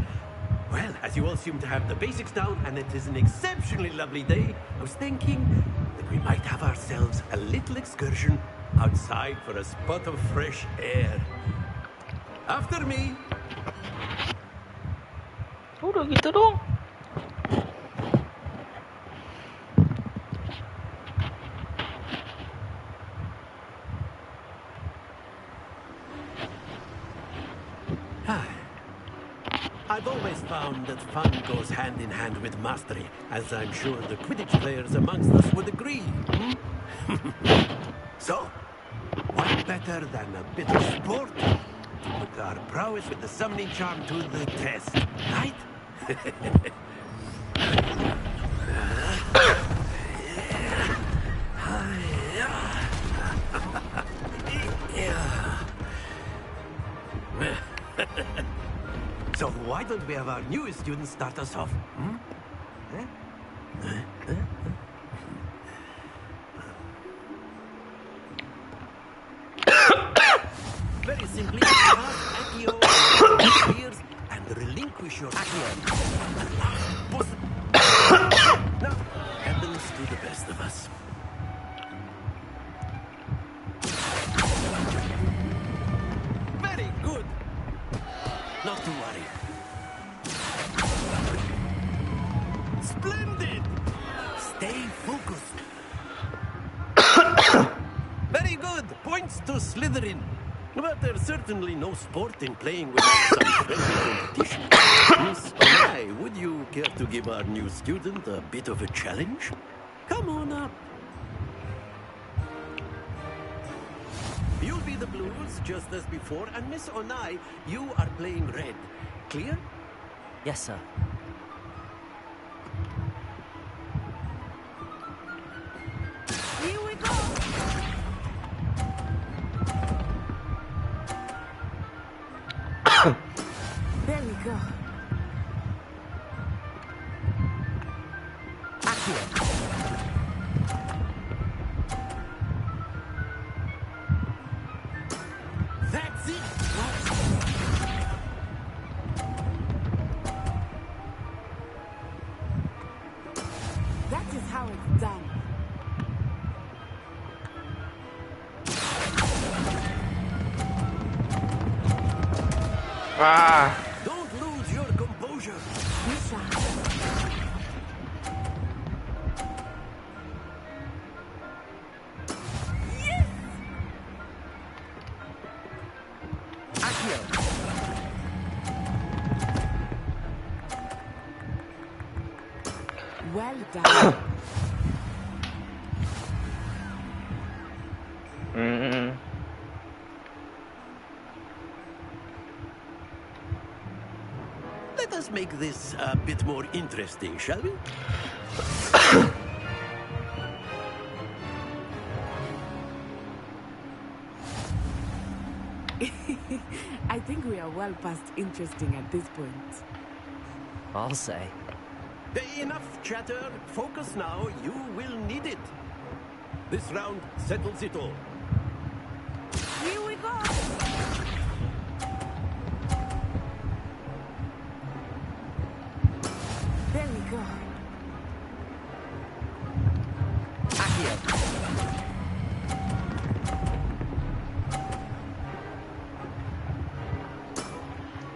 Well, as you all seem to have the basics down, and it is an exceptionally lovely day, I was thinking that we might have ourselves a little excursion outside for a spot of fresh air. After me. Udah gitu dong. I've always found that fun goes hand in hand with mastery, as I'm sure the Quidditch players amongst us would agree. So, what better than a bit of sport to put our prowess with the summoning charm to the test, right? So why don't we have our newest student start us off? Very simply, cast Accio ears and relinquish your Accio. Now, happens to the best of us. Very good. Not to worry. Splendid! Stay focused. Very good. Points to Slytherin. But there's certainly no sport in playing without some friendly competition. Miss O'Mai, would you care to give our new student a bit of a challenge? Come on up. You'll be the blues, just as before, and Miss Onai, you are playing red. Clear? Yes, sir. Here we go! There we go. That's it! That is how it's done. Don't lose your composure. Yes! Well done. Let us make this a bit more interesting, shall we? I think we are well past interesting at this point. I'll say. Enough chatter. Focus now. You will need it. This round settles it all. Here we go! There we go.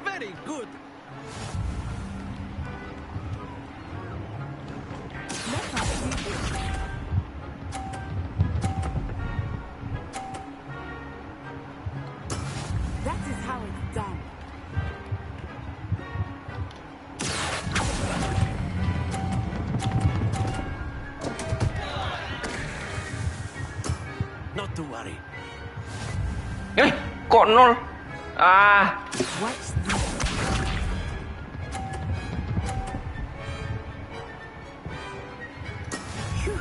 Very good. Let us see this. That is how it's done. Not to worry. Kok nol? Watch this. Phew.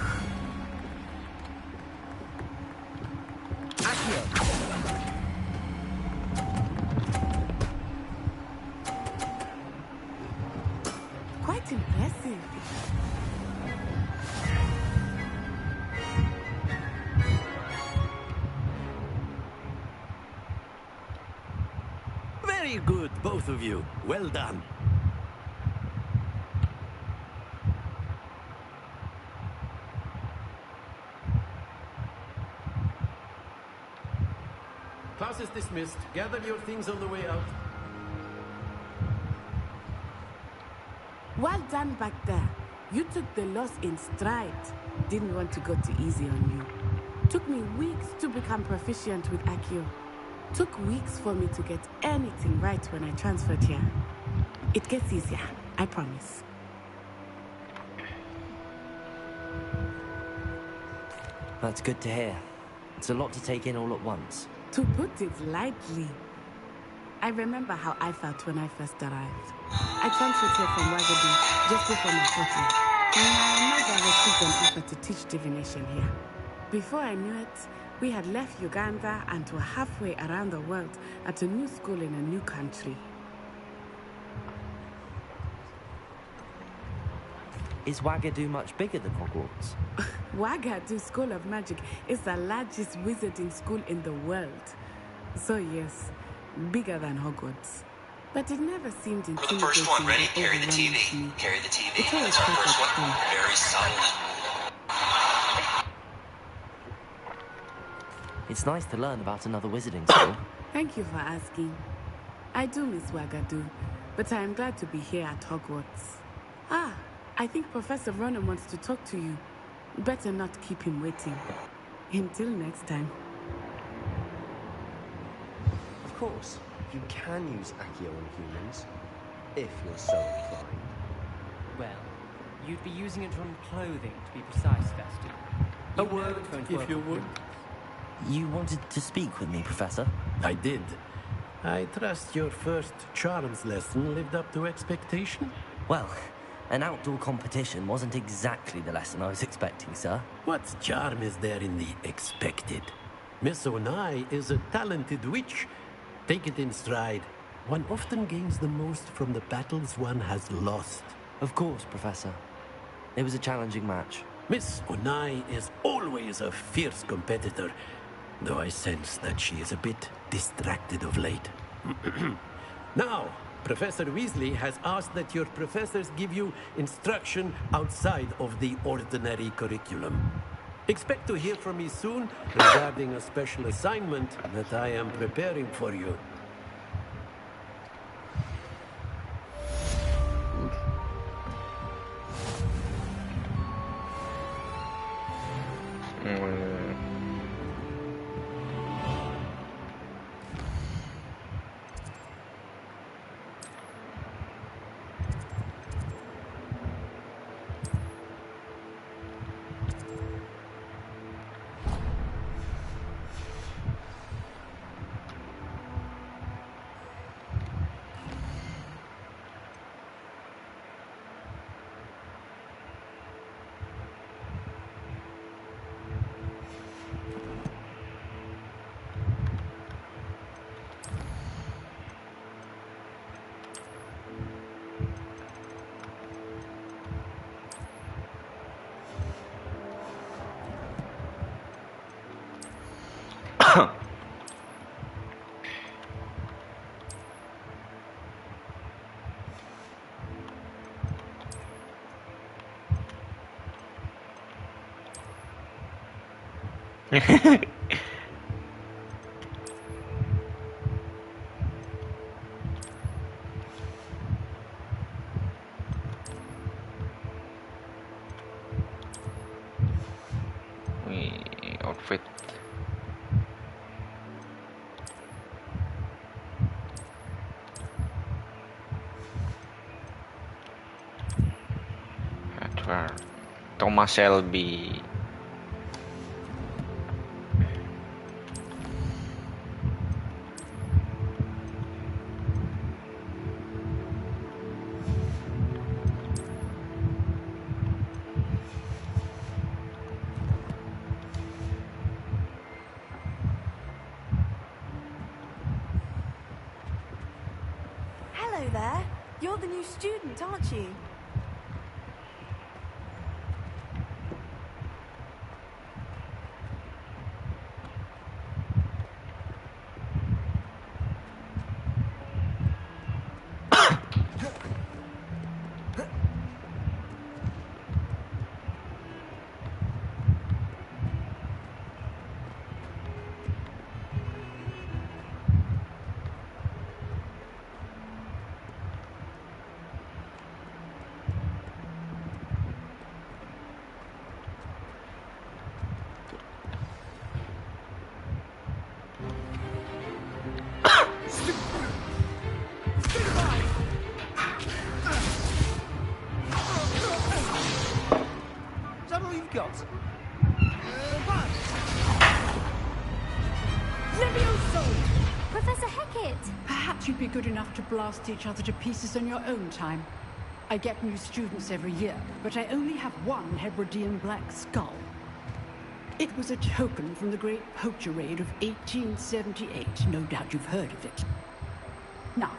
Quite impressive. Very good, both of you. Well done. Class is dismissed. Gather your things on the way out. Well done back there. You took the loss in stride. Didn't want to go too easy on you. Took me weeks to become proficient with Accio. Took weeks for me to get anything right when I transferred here. It gets easier, I promise. That's good to hear. It's a lot to take in all at once. To put it lightly, I remember how I felt when I first arrived. I transferred here from Wagadu just before my 40th. My mother received an offer to teach divination here. Before I knew it, we had left Uganda and were halfway around the world at a new school in a new country. Is Wagadu much bigger than Hogwarts? Wagadu School of Magic is the largest wizarding school in the world. So yes, bigger than Hogwarts. But it never seemed intimidating. The first one ready, carry the TV. Carry the TV. That's our first one. Very silent. It's nice to learn about another wizarding school. Thank you for asking. I do miss Wagadu, but I am glad to be here at Hogwarts. Ah, I think Professor Ronan wants to talk to you. Better not keep him waiting. Until next time. Of course, you can use Accio on humans, if you're so inclined. Well, you'd be using it on clothing, to be precise, Festy. A word, if you would. You wanted to speak with me, Professor? I did. I trust your first charms lesson lived up to expectation? Well, an outdoor competition wasn't exactly the lesson I was expecting, sir. What charm is there in the expected? Miss Onai is a talented witch. Take it in stride. One often gains the most from the battles one has lost. Of course, Professor. It was a challenging match. Miss Onai is always a fierce competitor, though I sense that she is a bit distracted of late. Now, Professor Weasley has asked that your professors give you instruction outside of the ordinary curriculum. Expect to hear from me soon regarding a special assignment that I am preparing for you. Outfit. Edward Thomas Shelby. Hello there. You're the new student, aren't you? got? Levioso! Professor Hecat! Perhaps you'd be good enough to blast each other to pieces on your own time. I get new students every year, but I only have one Hebridean black skull. It was a token from the Great Poacher Raid of 1878. No doubt you've heard of it. Now,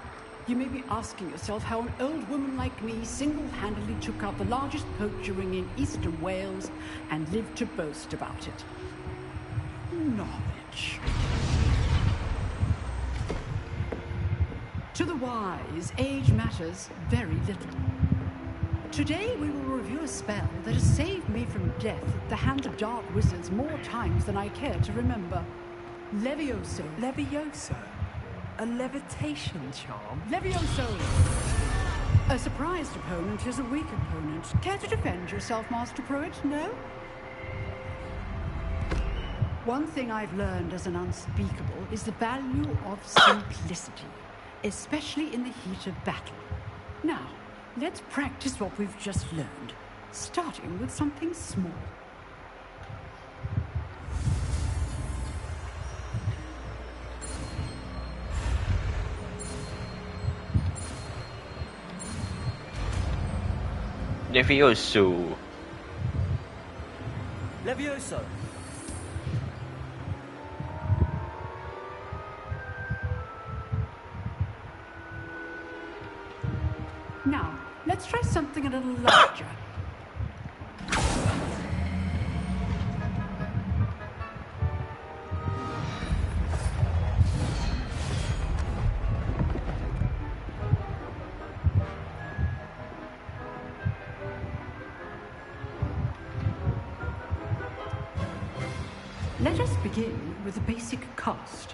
you may be asking yourself how an old woman like me single-handedly took out the largest poacher ring in eastern Wales and lived to boast about it. Knowledge. To the wise, age matters very little. Today we will review a spell that has saved me from death at the hands of dark wizards more times than I care to remember. Levioso. Levioso? A levitation charm? Levioso! A surprised opponent is a weak opponent. Care to defend yourself, Master Pruitt? No? One thing I've learned as an unspeakable is the value of simplicity, especially in the heat of battle. Now, let's practice what we've just learned, starting with something small. Levioso. Levioso. Now, let's try something a little larger. Let us begin with a basic cast.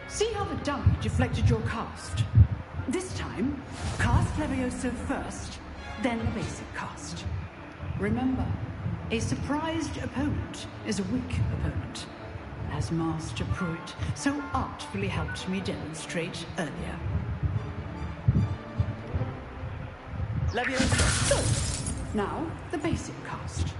See how the dummy deflected your cast? This time, cast Levioso first, then the basic cast. Remember, a surprised opponent is a weak opponent, as Master Pruitt so artfully helped me demonstrate earlier. Levioso. Good. Now, the basic cast.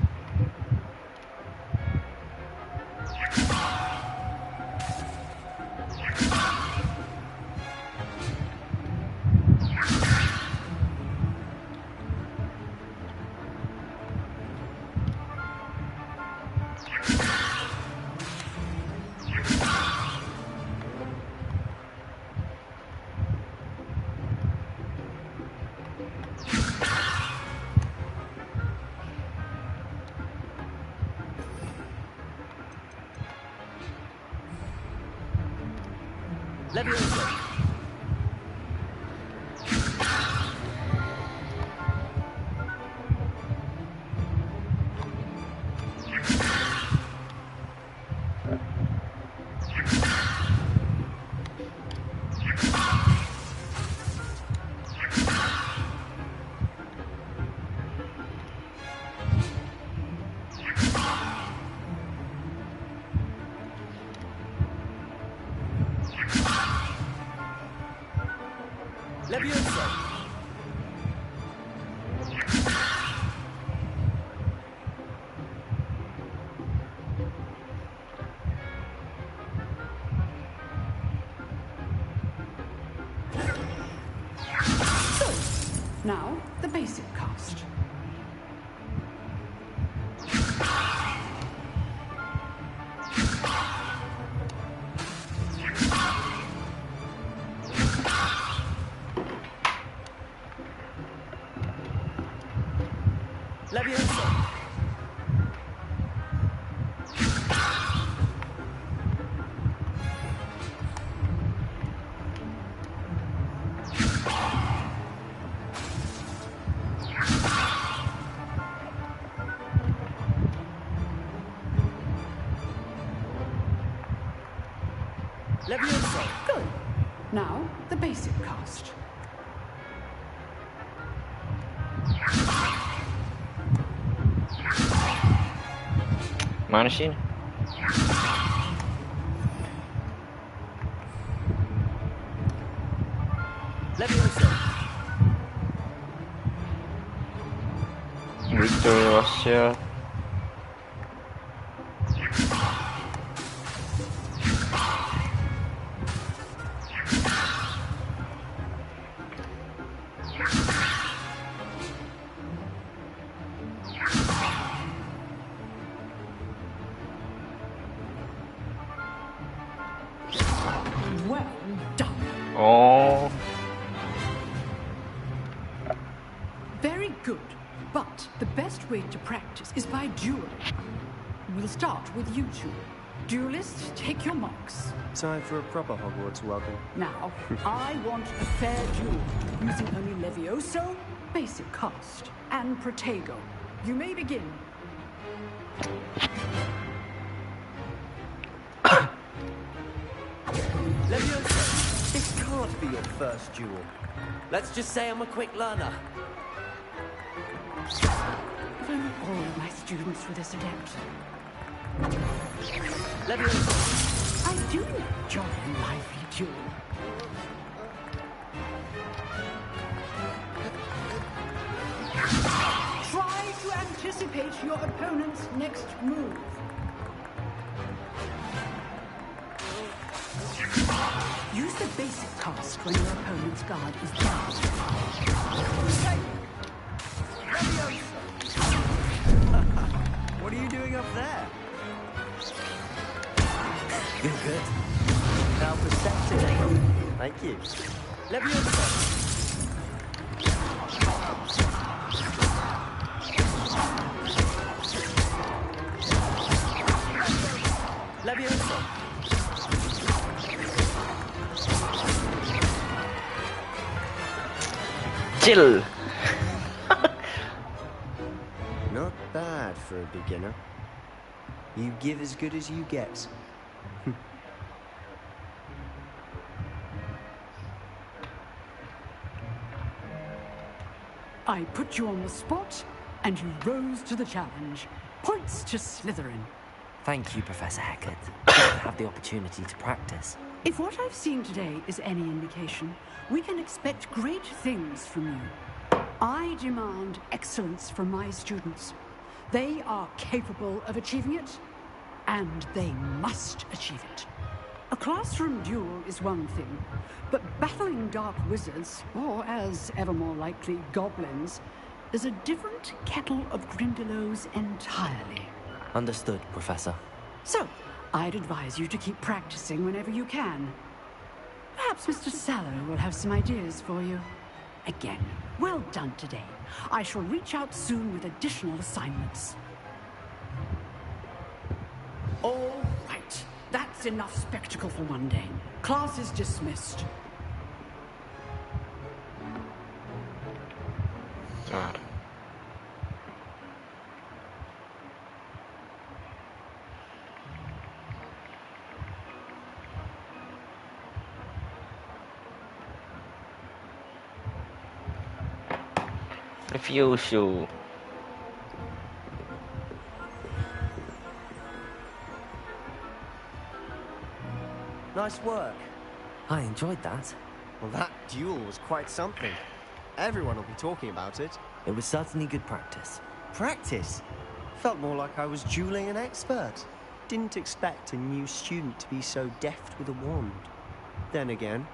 Levioso. Levioso. Now, the basic cast. Levioso. Levioso. Good. Now, the basic cast. Mana sih? Levioso. Curiosity. Well done. Oh. Very good. But the best way to practice is by dueling. We'll start with you two. Duelists, take your marks. Time for a proper Hogwarts welcome. Now, I want a fair duel, using only Levioso, basic cast, and Protego. You may begin. Levioso, this can't be your first duel. Let's just say I'm a quick learner. If only all of my students were this adept. Levioso. I do enjoy a lively duel. Try to anticipate your opponent's next move. Use the basic cast when your opponent's guard is down. What are you doing up there? You're good. Now perceptive. Thank you. Levioso. Levioso. Chill. Not bad for a beginner. You give as good as you get. I put you on the spot, and you rose to the challenge. Points to Slytherin. Thank you, Professor Hecat. Good to have the opportunity to practice. If what I've seen today is any indication, we can expect great things from you. I demand excellence from my students. They are capable of achieving it, and they must achieve it. A classroom duel is one thing, but battling dark wizards, or as ever more likely, goblins, is a different kettle of Grindylows entirely. Understood, Professor. So, I'd advise you to keep practicing whenever you can. Perhaps Mr. Sallow will have some ideas for you. Again, well done today. I shall reach out soon with additional assignments. All right. That's enough spectacle for one day. Class is dismissed. God. Refuse you. Nice work. I enjoyed that. Well, that duel was quite something. Everyone will be talking about it. It was certainly good practice. Practice? Felt more like I was dueling an expert. Didn't expect a new student to be so deft with a wand. Then again,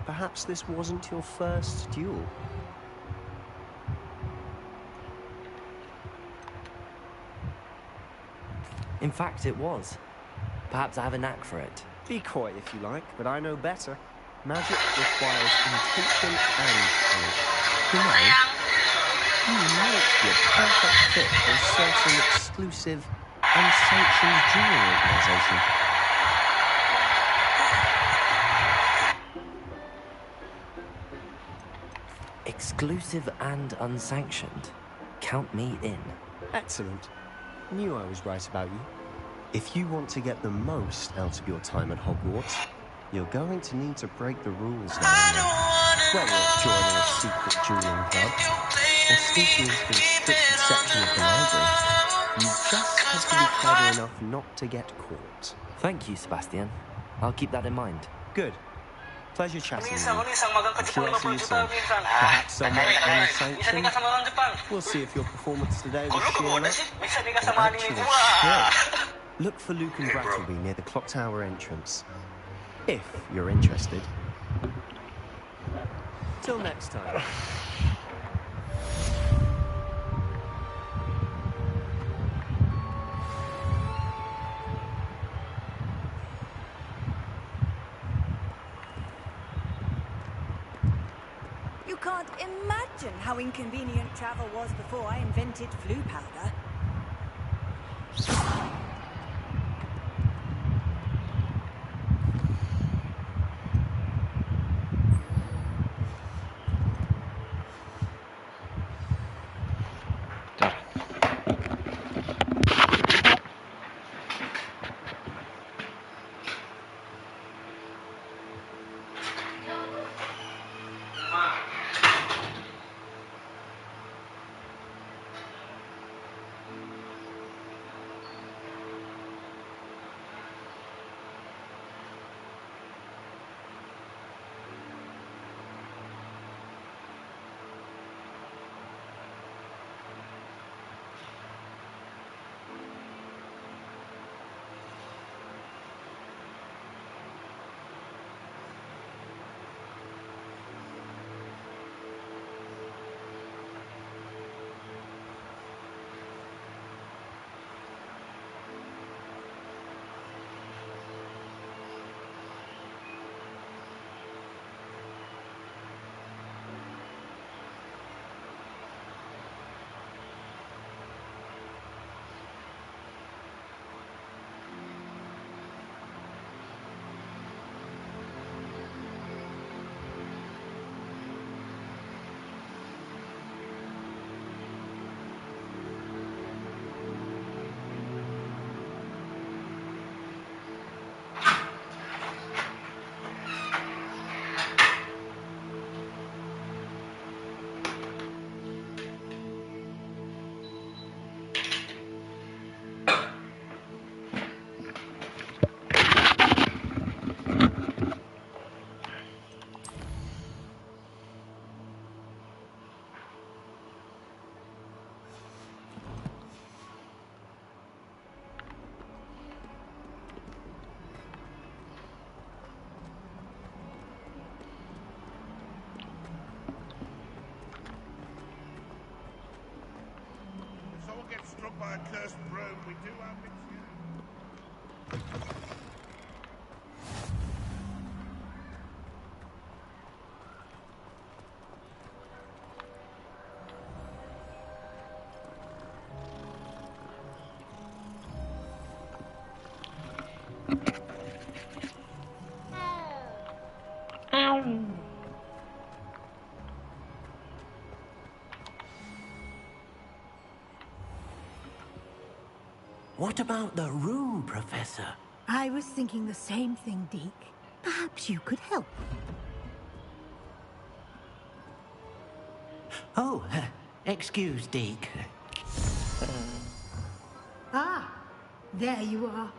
perhaps this wasn't your first duel. In fact, it was. Perhaps I have a knack for it. Be coy if you like, but I know better. Magic requires intention and talent. You might be a perfect fit for a certain exclusive, unsanctioned dueling organization. Exclusive and unsanctioned. Count me in. Excellent. Knew I was right about you. If you want to get the most out of your time at Hogwarts, you're going to need to break the rules now and then. Whether it's joining a secret dueling club, or sneaking into the restricted section of the library, you just have to be clever enough not to get caught. Thank you, Sebastian. I'll keep that in mind. Good. Pleasure chatting with Minsan ko you. isang magang I'm sure I'll see you ka-Jepang soon. minsan. Perhaps somewhere Ay, on ay, sanction. minsan ka sa mga Jepang. We'll see if your performance today was Kulo ko sheer muna luck si. Minsan ka or sa mga actual ninyo. skill. Look for Luke and Brattleby near the clock tower entrance. If you're interested. Till next time. You can't imagine how inconvenient travel was before I invented flu powder. Struck by a cursed broom, we do have it What about the room, Professor? I was thinking the same thing, Deke. Perhaps you could help. Oh, excuse, Deke. Ah, there you are.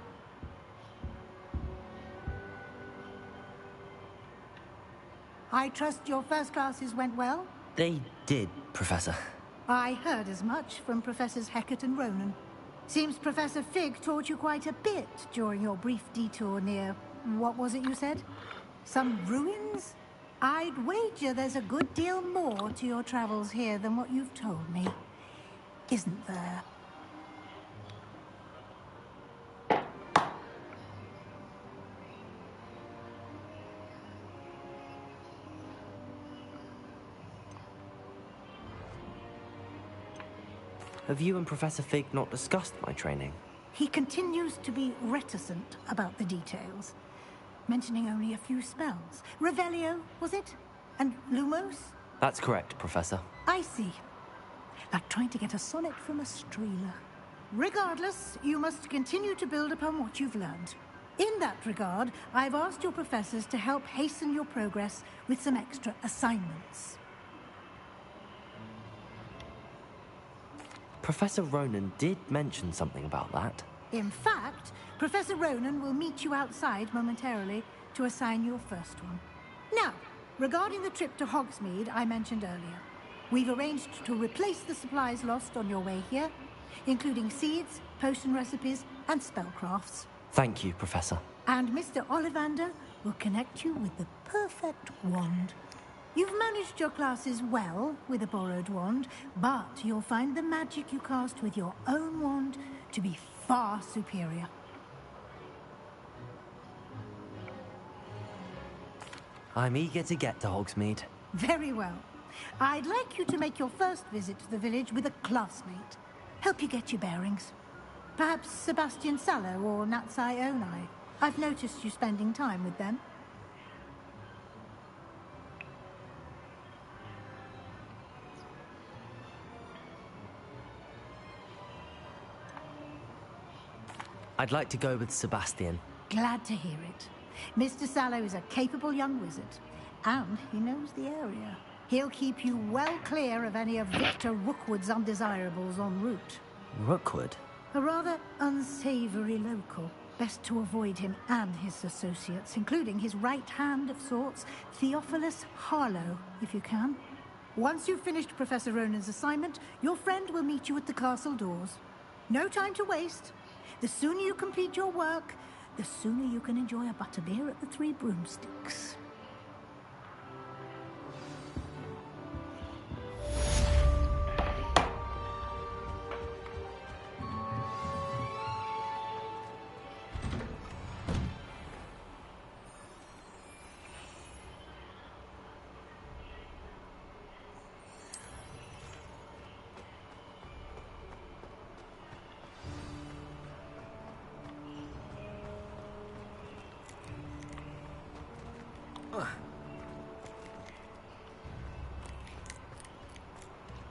I trust your first classes went well? They did, Professor. I heard as much from Professors Hecat and Ronan. Seems Professor Fig taught you quite a bit during your brief detour near... what was it you said? Some ruins? I'd wager there's a good deal more to your travels here than what you've told me. Isn't there? Have you and Professor Fig not discussed my training? He continues to be reticent about the details, mentioning only a few spells. Revelio, was it? And Lumos? That's correct, Professor. I see. Like trying to get a sonnet from a streeler. Regardless, you must continue to build upon what you've learned. In that regard, I've asked your professors to help hasten your progress with some extra assignments. Professor Ronan did mention something about that. In fact, Professor Ronan will meet you outside momentarily to assign your first one. Now, regarding the trip to Hogsmeade I mentioned earlier, we've arranged to replace the supplies lost on your way here, including seeds, potion recipes, and spellcrafts. Thank you, Professor. And Mr. Ollivander will connect you with the perfect wand. You've managed your classes well with a borrowed wand, but you'll find the magic you cast with your own wand to be far superior. I'm eager to get to Hogsmeade. Very well. I'd like you to make your first visit to the village with a classmate. Help you get your bearings. Perhaps Sebastian Sallow or Natsai Onai. I've noticed you spending time with them. I'd like to go with Sebastian. Glad to hear it. Mr. Sallow is a capable young wizard, and he knows the area. He'll keep you well clear of any of Victor Rookwood's undesirables en route. Rookwood? A rather unsavory local. Best to avoid him and his associates, including his right hand of sorts, Theophilus Harlow, if you can. Once you've finished Professor Ronan's assignment, your friend will meet you at the castle doors. No time to waste. The sooner you complete your work, the sooner you can enjoy a butterbeer at the Three Broomsticks.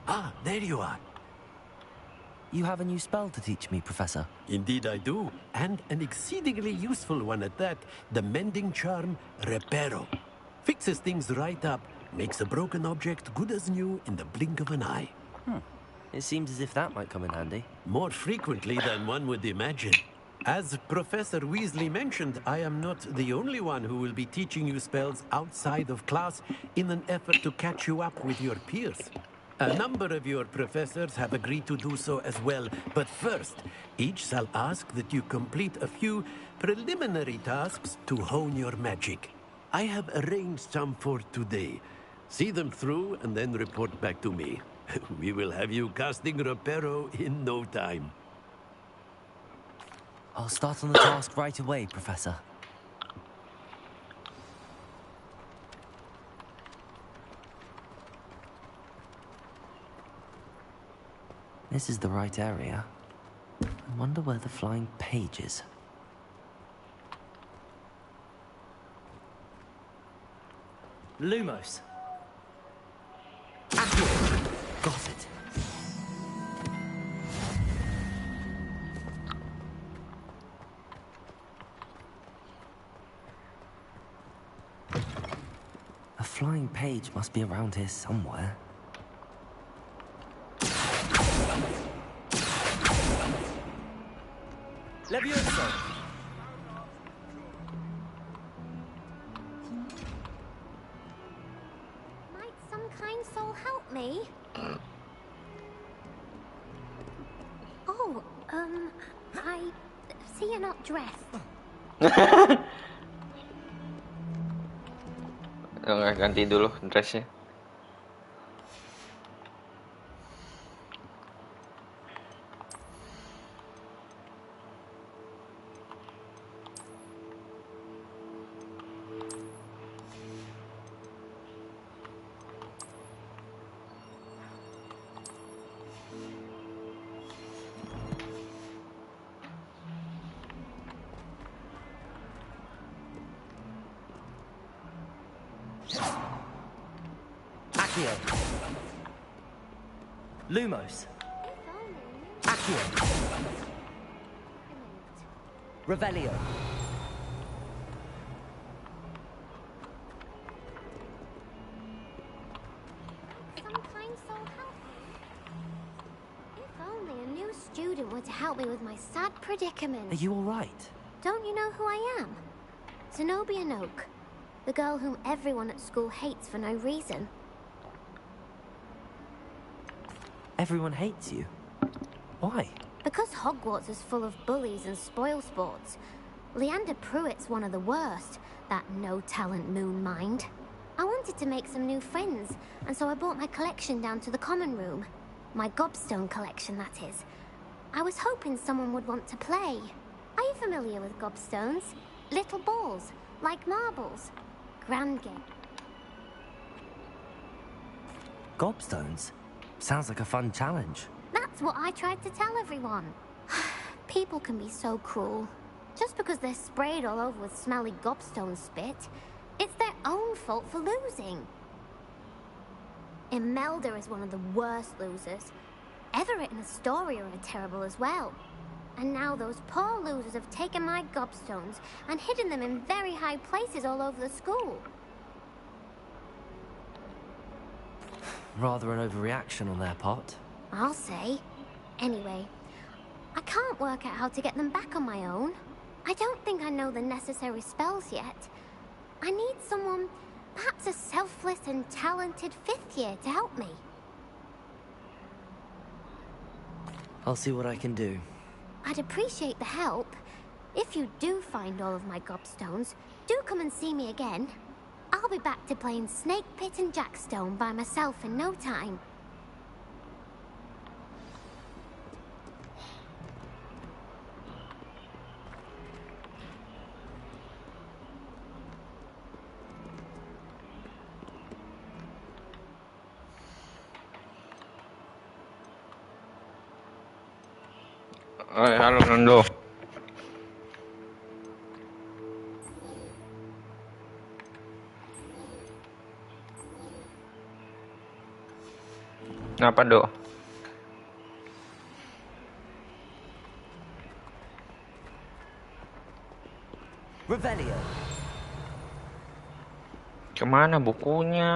Ah, there you are. You have a new spell to teach me, Professor. Indeed I do, and an exceedingly useful one at that. The mending charm, Reparo. Fixes things right up, makes a broken object good as new in the blink of an eye. It seems as if that might come in handy. More frequently than one would imagine. As Professor Weasley mentioned, I am not the only one who will be teaching you spells outside of class in an effort to catch you up with your peers. A number of your professors have agreed to do so as well, but first, each shall ask that you complete a few preliminary tasks to hone your magic. I have arranged some for today. See them through and then report back to me. We will have you casting Reparo in no time. I'll start on the task right away, Professor. This is the right area. I wonder where the flying page is. Lumos. Got it. A flying page must be around here somewhere. Levioso! Might some kind soul help me? Oh, I see you're not dressed. Ganti dulu dressnya. Lumos. Accio. Revelio. Some kind soul help me? If only a new student were to help me with my sad predicament. Are you all right? Don't you know who I am? Zenobia Noak. The girl whom everyone at school hates for no reason. Everyone hates you? Why? Because Hogwarts is full of bullies and spoilsports. Leander Pruitt's one of the worst, that no-talent moon mind. I wanted to make some new friends, and so I brought my collection down to the common room. My gobstone collection, that is. I was hoping someone would want to play. Are you familiar with gobstones? Little balls, like marbles. Grand game. Gobstones? Sounds like a fun challenge. That's what I tried to tell everyone. People can be so cruel. Just because they're sprayed all over with smelly gobstone spit, it's their own fault for losing. Imelda is one of the worst losers. Everett and Astoria are terrible as well. And now those poor losers have taken my gobstones and hidden them in very high places all over the school. Rather an overreaction on their part. I'll say. Anyway, I can't work out how to get them back on my own. I don't think I know the necessary spells yet. I need someone, perhaps a selfless and talented 5th year to help me. I'll see what I can do. I'd appreciate the help. If you do find all of my gobstones, do come and see me again. I'll be back to playing Snake Pit and Jackstone by myself in no time. Halo Nando. Kenapa, Dok? Revelio. Kemana bukunya?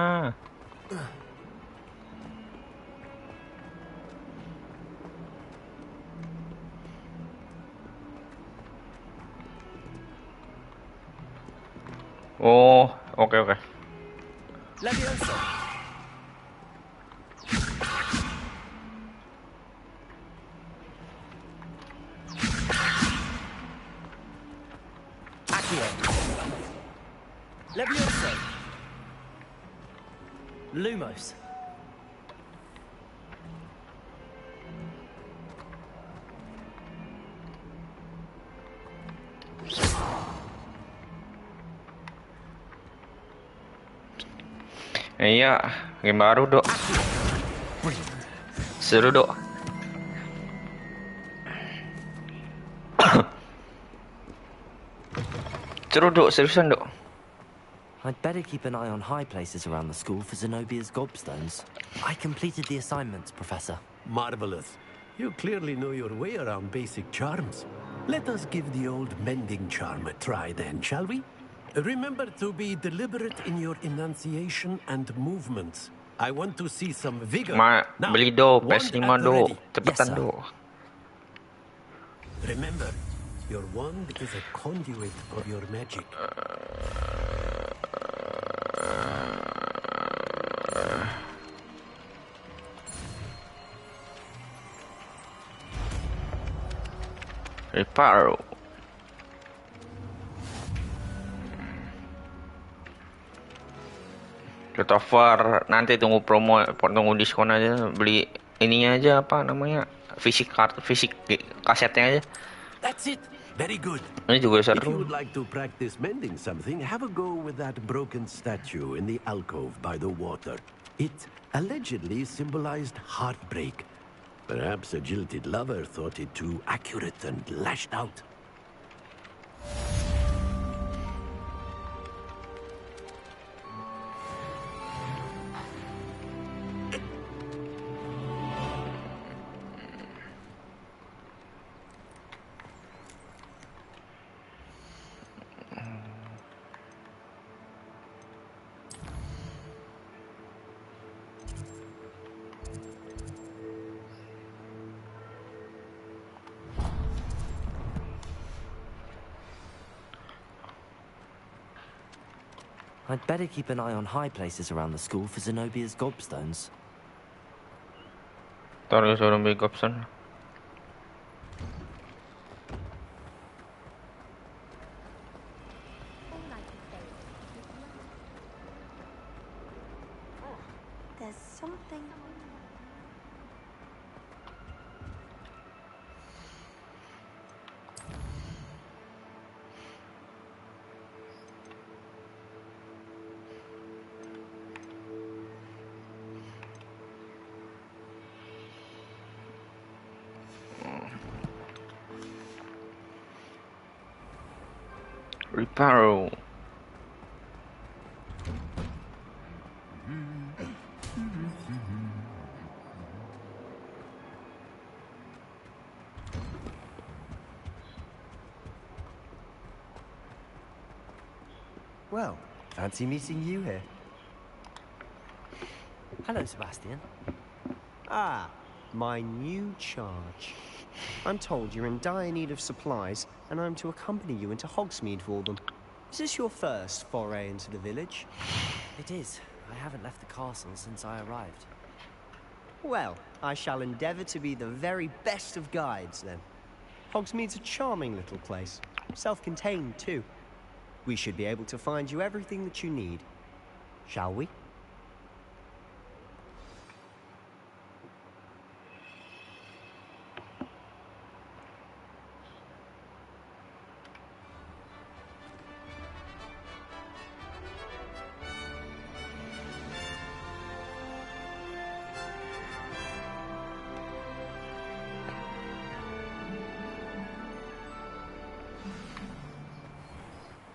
Oh, oke. Levioso. Accio. Levioso. Lumos. Iya, game baru, Dok. Seru, Dok. Seru, Dok. Seriusan, Dok. I'd better keep an eye on high places around the school for Zenobia's gobstones. I completed the assignments, Professor. Marvelous. You clearly know your way around basic charms. Let us give the old mending charm a try then, shall we? Remember to be deliberate in your enunciation and movements. I want to see some vigor. Now, beli do, wand PS5 at the do. ready. Cepetan, Yes, do. Remember, your wand is a conduit of your magic. Reparo. Christopher, nanti tunggu promo, tunggu diskon aja, beli ininya aja, apa namanya, fisik kasetnya aja. That's it. Very good. Ini juga If you seru. would like to practice mending something, have a go with that broken statue in the alcove by the water. It allegedly symbolized heartbreak. Perhaps a jilted lover thought it too accurate and lashed out. I'd better keep an eye on high places around the school for Zenobia's gobstones. Taruh suruh beli gobstone. There's something. Reparo. Well, fancy meeting you here. Hello, Sebastian. Ah, my new charge. I'm told you're in dire need of supplies, and I'm to accompany you into Hogsmeade for them. Is this your first foray into the village? It is. I haven't left the castle since I arrived. Well, I shall endeavour to be the very best of guides, then. Hogsmeade's a charming little place. Self-contained, too. We should be able to find you everything that you need. Shall we?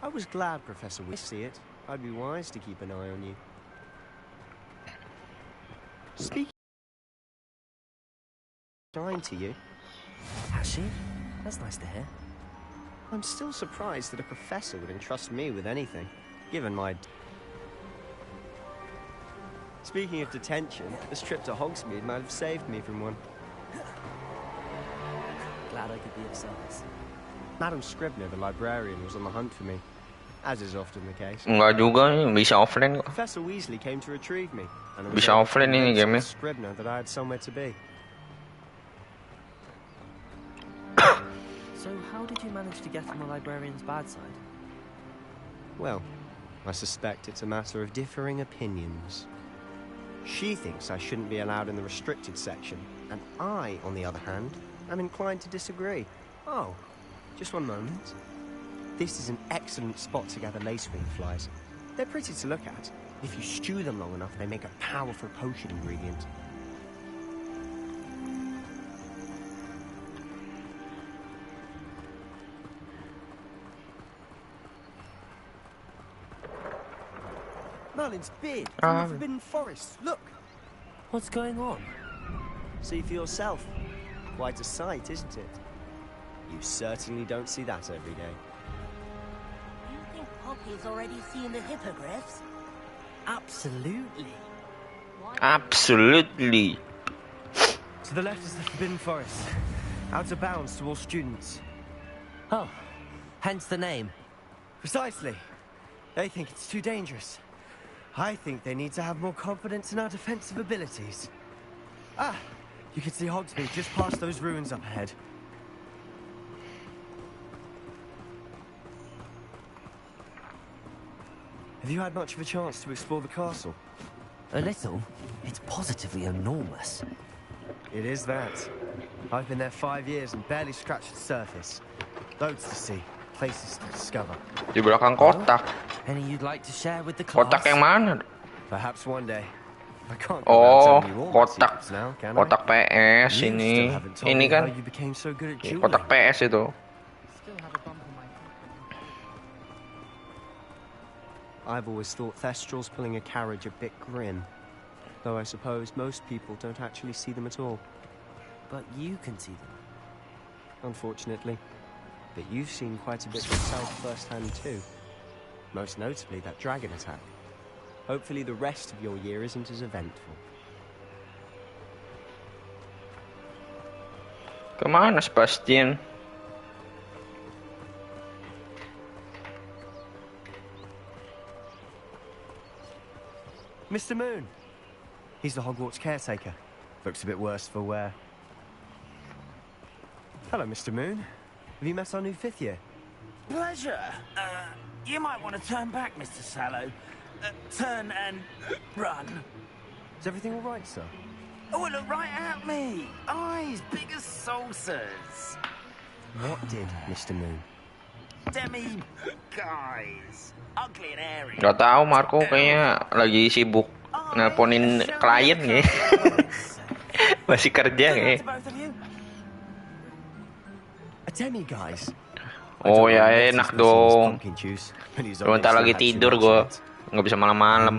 I was glad Professor would see it. I'd be wise to keep an eye on you. Speaking kind to you. Has she? That's nice to hear. I'm still surprised that a professor would entrust me with anything, given my... Speaking of detention, this trip to Hogsmeade might have saved me from one. Glad I could be of service. Madam Scribner, the librarian, was on the hunt for me, as is often the case. Enggak juga nih, bisa offline kok. Professor Weasley came to retrieve me, and Bisa offline ini game-nya. Scribner that I had somewhere to be. So how did you manage to get on the librarian's bad side? Well, I suspect it's a matter of differing opinions. She thinks I shouldn't be allowed in the restricted section, and I, on the other hand, am inclined to disagree. Oh, just one moment. This is an excellent spot to gather lacewing flies. They're pretty to look at. If you stew them long enough, they make a powerful potion ingredient. Merlin's beard from the Forbidden Forest. Look! What's going on? See for yourself. Quite a sight, isn't it? You certainly don't see that every day. You think Poppy's already seen the hippogriffs? Absolutely. Absolutely. To the left is the Forbidden Forest. Out of bounds to all students. Oh, hence the name. Precisely. They think it's too dangerous. I think they need to have more confidence in our defensive abilities. Ah, you can see Hogsmeade just past those ruins up ahead. Have you had much of a chance to explore the castle? A little. It's positively enormous. It is that. I've been there 5 years and barely scratched the surface. Loads to see, places to discover. Di belakang kotak. Any you'd like to share with the class? Kotak yang mana? Perhaps one day. I can't go Oh, around telling you all my kotak. secrets now, can I? Kotak PS You ini. still haven't told Ini me kan. how you became so good at dueling. Kotak PS itu. I've always thought Thestrals pulling a carriage a bit grim. Though I suppose most people don't actually see them at all. But you can see them. Unfortunately. But you've seen quite a bit yourself firsthand too. Most notably that dragon attack. Hopefully the rest of your year isn't as eventful. Kemana Sebastian? Mr. Moon. He's the Hogwarts caretaker. Looks a bit worse for wear. Hello, Mr. Moon. Have you met our new 5th year? Pleasure. You might want to turn back, Mr. Sallow. Turn and run. Is everything all right, sir? Oh, look right at me. Eyes big as saucers. What did, Mr. Moon? Demi guys. Ugly and airy. Gak tahu, Marco kayaknya lagi sibuk nelponin klien nih. Masih kerja nih. A demi guys. Oh ya, enak dong. Bentar lagi tidur gue. Nggak bisa malam-malam.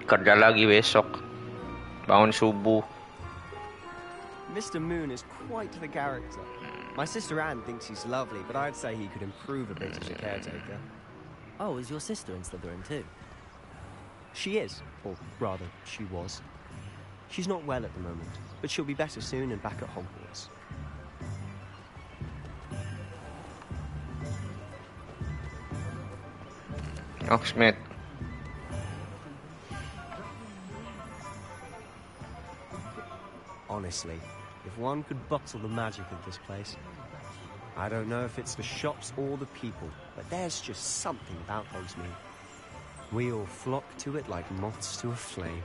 Kerja lagi besok. Bangun subuh. Mr. Moon is quite the character. My sister Anne thinks he's lovely, but I'd say he could improve a bit as a caretaker. Oh, is your sister in Slytherin too? She is, or rather, she was. She's not well at the moment, but she'll be better soon and back at Hogwarts. Oxmith. Honestly, if one could bottle the magic of this place, I don't know if it's the shops or the people, but there's just something about Hogsmeade. We all flock to it like moths to a flame.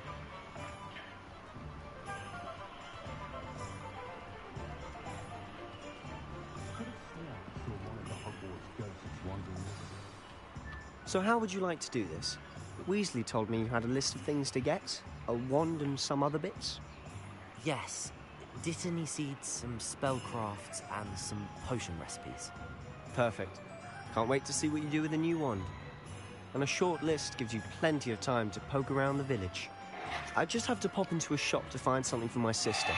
So how would you like to do this? Weasley told me you had a list of things to get, a wand and some other bits. Yes. Dittany seeds, some spellcrafts, and some potion recipes. Perfect. Can't wait to see what you do with the new wand. And a short list gives you plenty of time to poke around the village. I just have to pop into a shop to find something for my sister.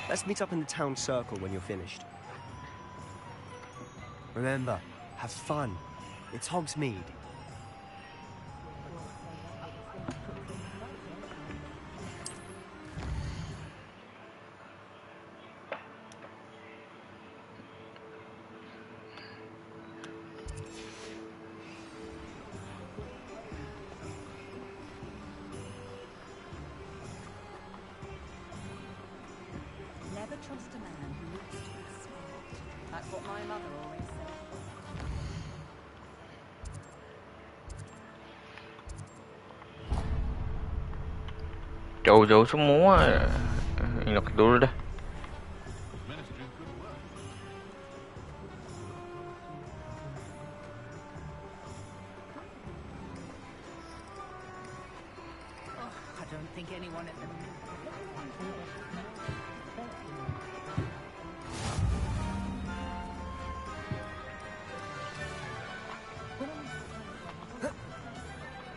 Let's meet up in the town circle when you're finished. Remember, have fun. It's Hogsmeade. Never trust a man who looks too smart. That's what my mother always said. Jauh-jauh semua. Ingat dulu dah. I don't think anyone at the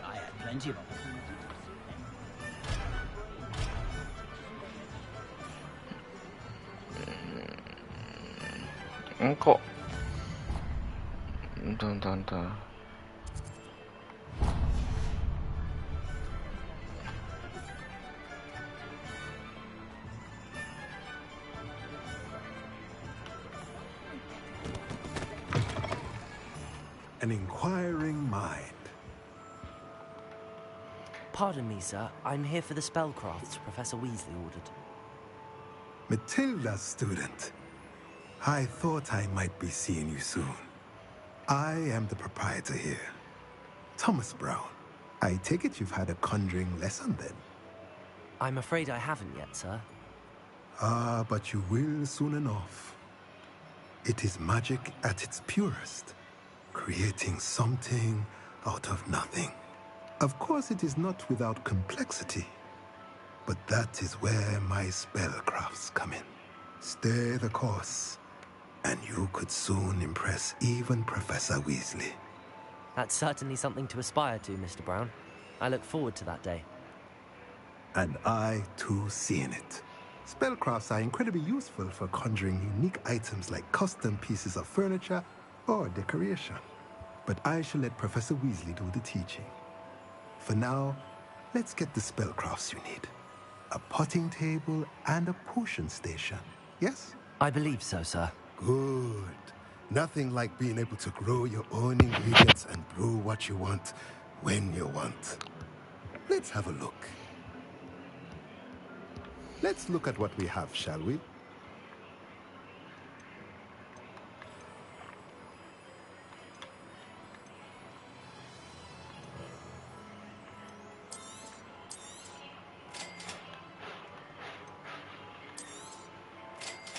I had plenty of opportunities. Kok Bentar. An inquiring mind. Pardon me, sir. I'm here for the spellcrafts Professor Weasley ordered. Matilda's student. I thought I might be seeing you soon. I am the proprietor here, Thomas Brown. I take it you've had a conjuring lesson then? I'm afraid I haven't yet, sir. Ah, but you will soon enough. It is magic at its purest, creating something out of nothing. Of course, it is not without complexity, but that is where my spellcrafts come in. Stay the course, and you could soon impress even Professor Weasley. That's certainly something to aspire to, Mr. Brown. I look forward to that day. And I, too, seeing it. Spellcrafts are incredibly useful for conjuring unique items like custom pieces of furniture or decoration. But I shall let Professor Weasley do the teaching. For now, let's get the spellcrafts you need. A potting table and a potion station, yes? I believe so, sir. Good. Nothing like being able to grow your own ingredients and brew what you want when you want. Let's have a look. Let's look at what we have, shall we?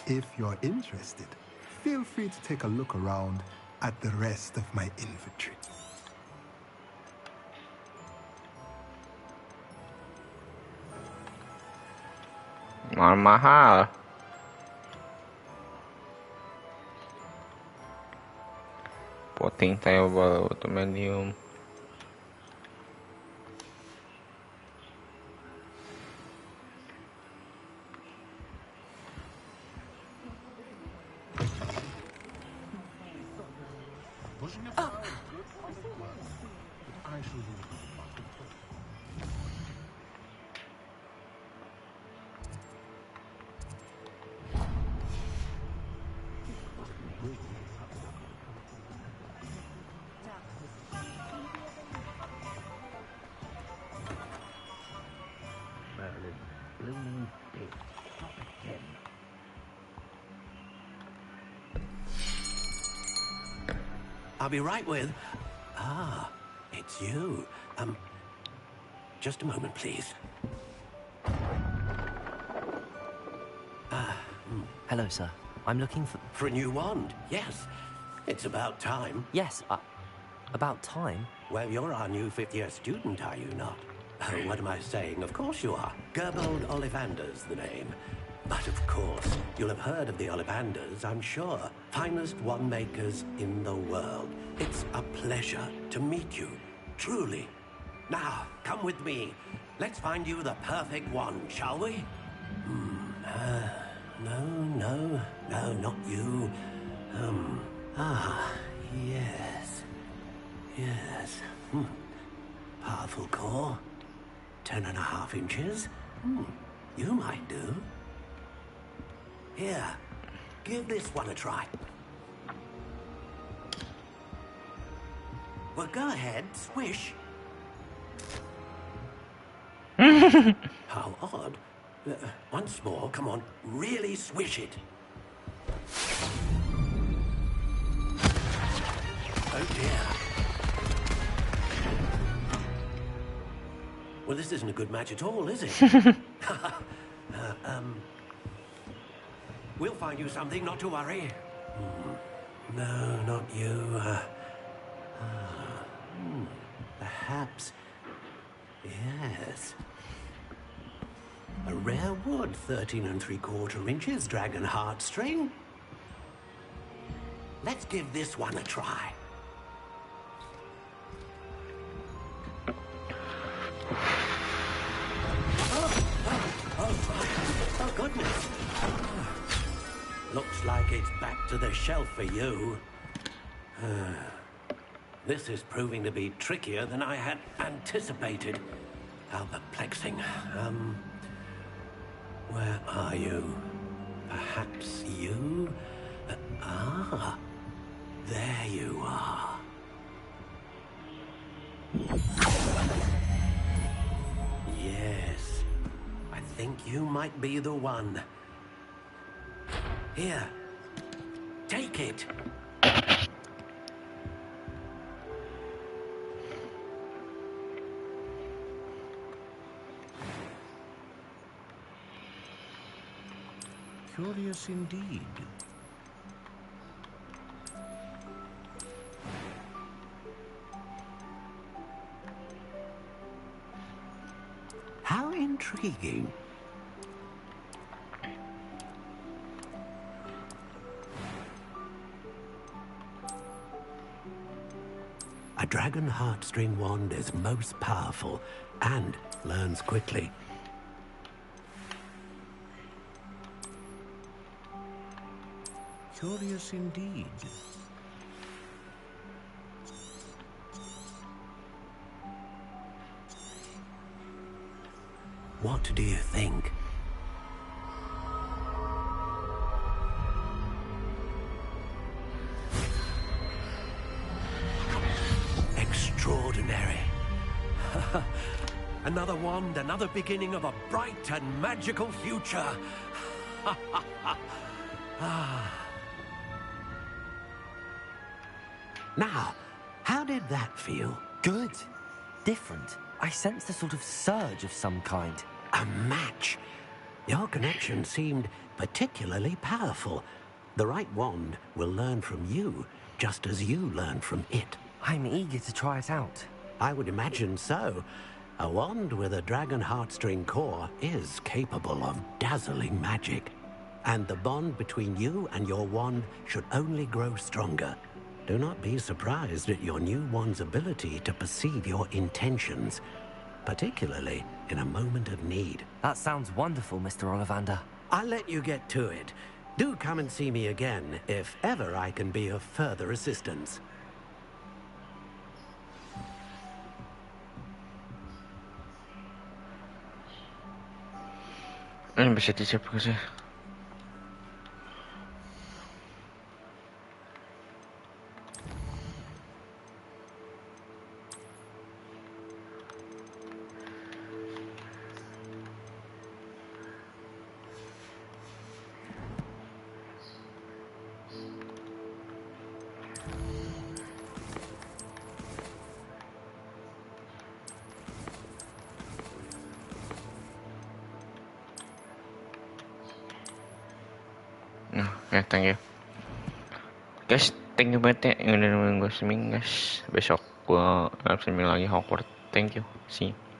If you're interested, feel free to take a look around at the rest of my inventory. Mahal. Potting table to medium. I'll be right with... Ah, it's you. Just a moment, please. Hello, sir. I'm looking for... For a new wand, yes. It's about time. Yes, about time? Well, you're our new fifth-year student, are you not? Oh, what am I saying? Of course you are. Gerbold Ollivander's the name. But of course, you'll have heard of the Ollivanders, I'm sure. Finest wand makers in the world. It's a pleasure to meet you, truly. Now, come with me. Let's find you the perfect wand, shall we? No, not you. Yes. Powerful core. 10.5 inches. You might do. Here, give this one a try. Well, go ahead, swish. How odd. Once more, come on, really swish it. Oh dear. Well, this isn't a good match at all, is it? We'll find you something, not to worry. No, not you. Perhaps... Yes. A rare wood, 13 3/4 inches, dragon heartstring. Let's give this one a try. Oh, goodness. Looks like it's back to the shelf for you. This is proving to be trickier than I had anticipated. How perplexing. Where are you? Perhaps you? There you are. Yes, I think you might be the one. Here, take it. Curious indeed. How intriguing. A dragon heartstring wand is most powerful and learns quickly. Curious indeed. What do you think? Extraordinary. Another wand, another beginning of a bright and magical future. Now, how did that feel? Good. Different. I sensed a sort of surge of some kind. A match. Your connection seemed particularly powerful. The right wand will learn from you, just as you learn from it. I'm eager to try it out. I would imagine so. A wand with a dragon heartstring core is capable of dazzling magic. And the bond between you and your wand should only grow stronger. Do not be surprised at your new wand's ability to perceive your intentions, particularly in a moment of need. That sounds wonderful, Mr. Ollivander. I'll let you get to it. Do come and see me again if ever I can be of further assistance. Ini bisa dicap ke sih? Oke, thank you guys, thank you banget ya yang udah nemenin gue streaming guys. Besok gue streaming lagi Hogwarts. Thank you, see you.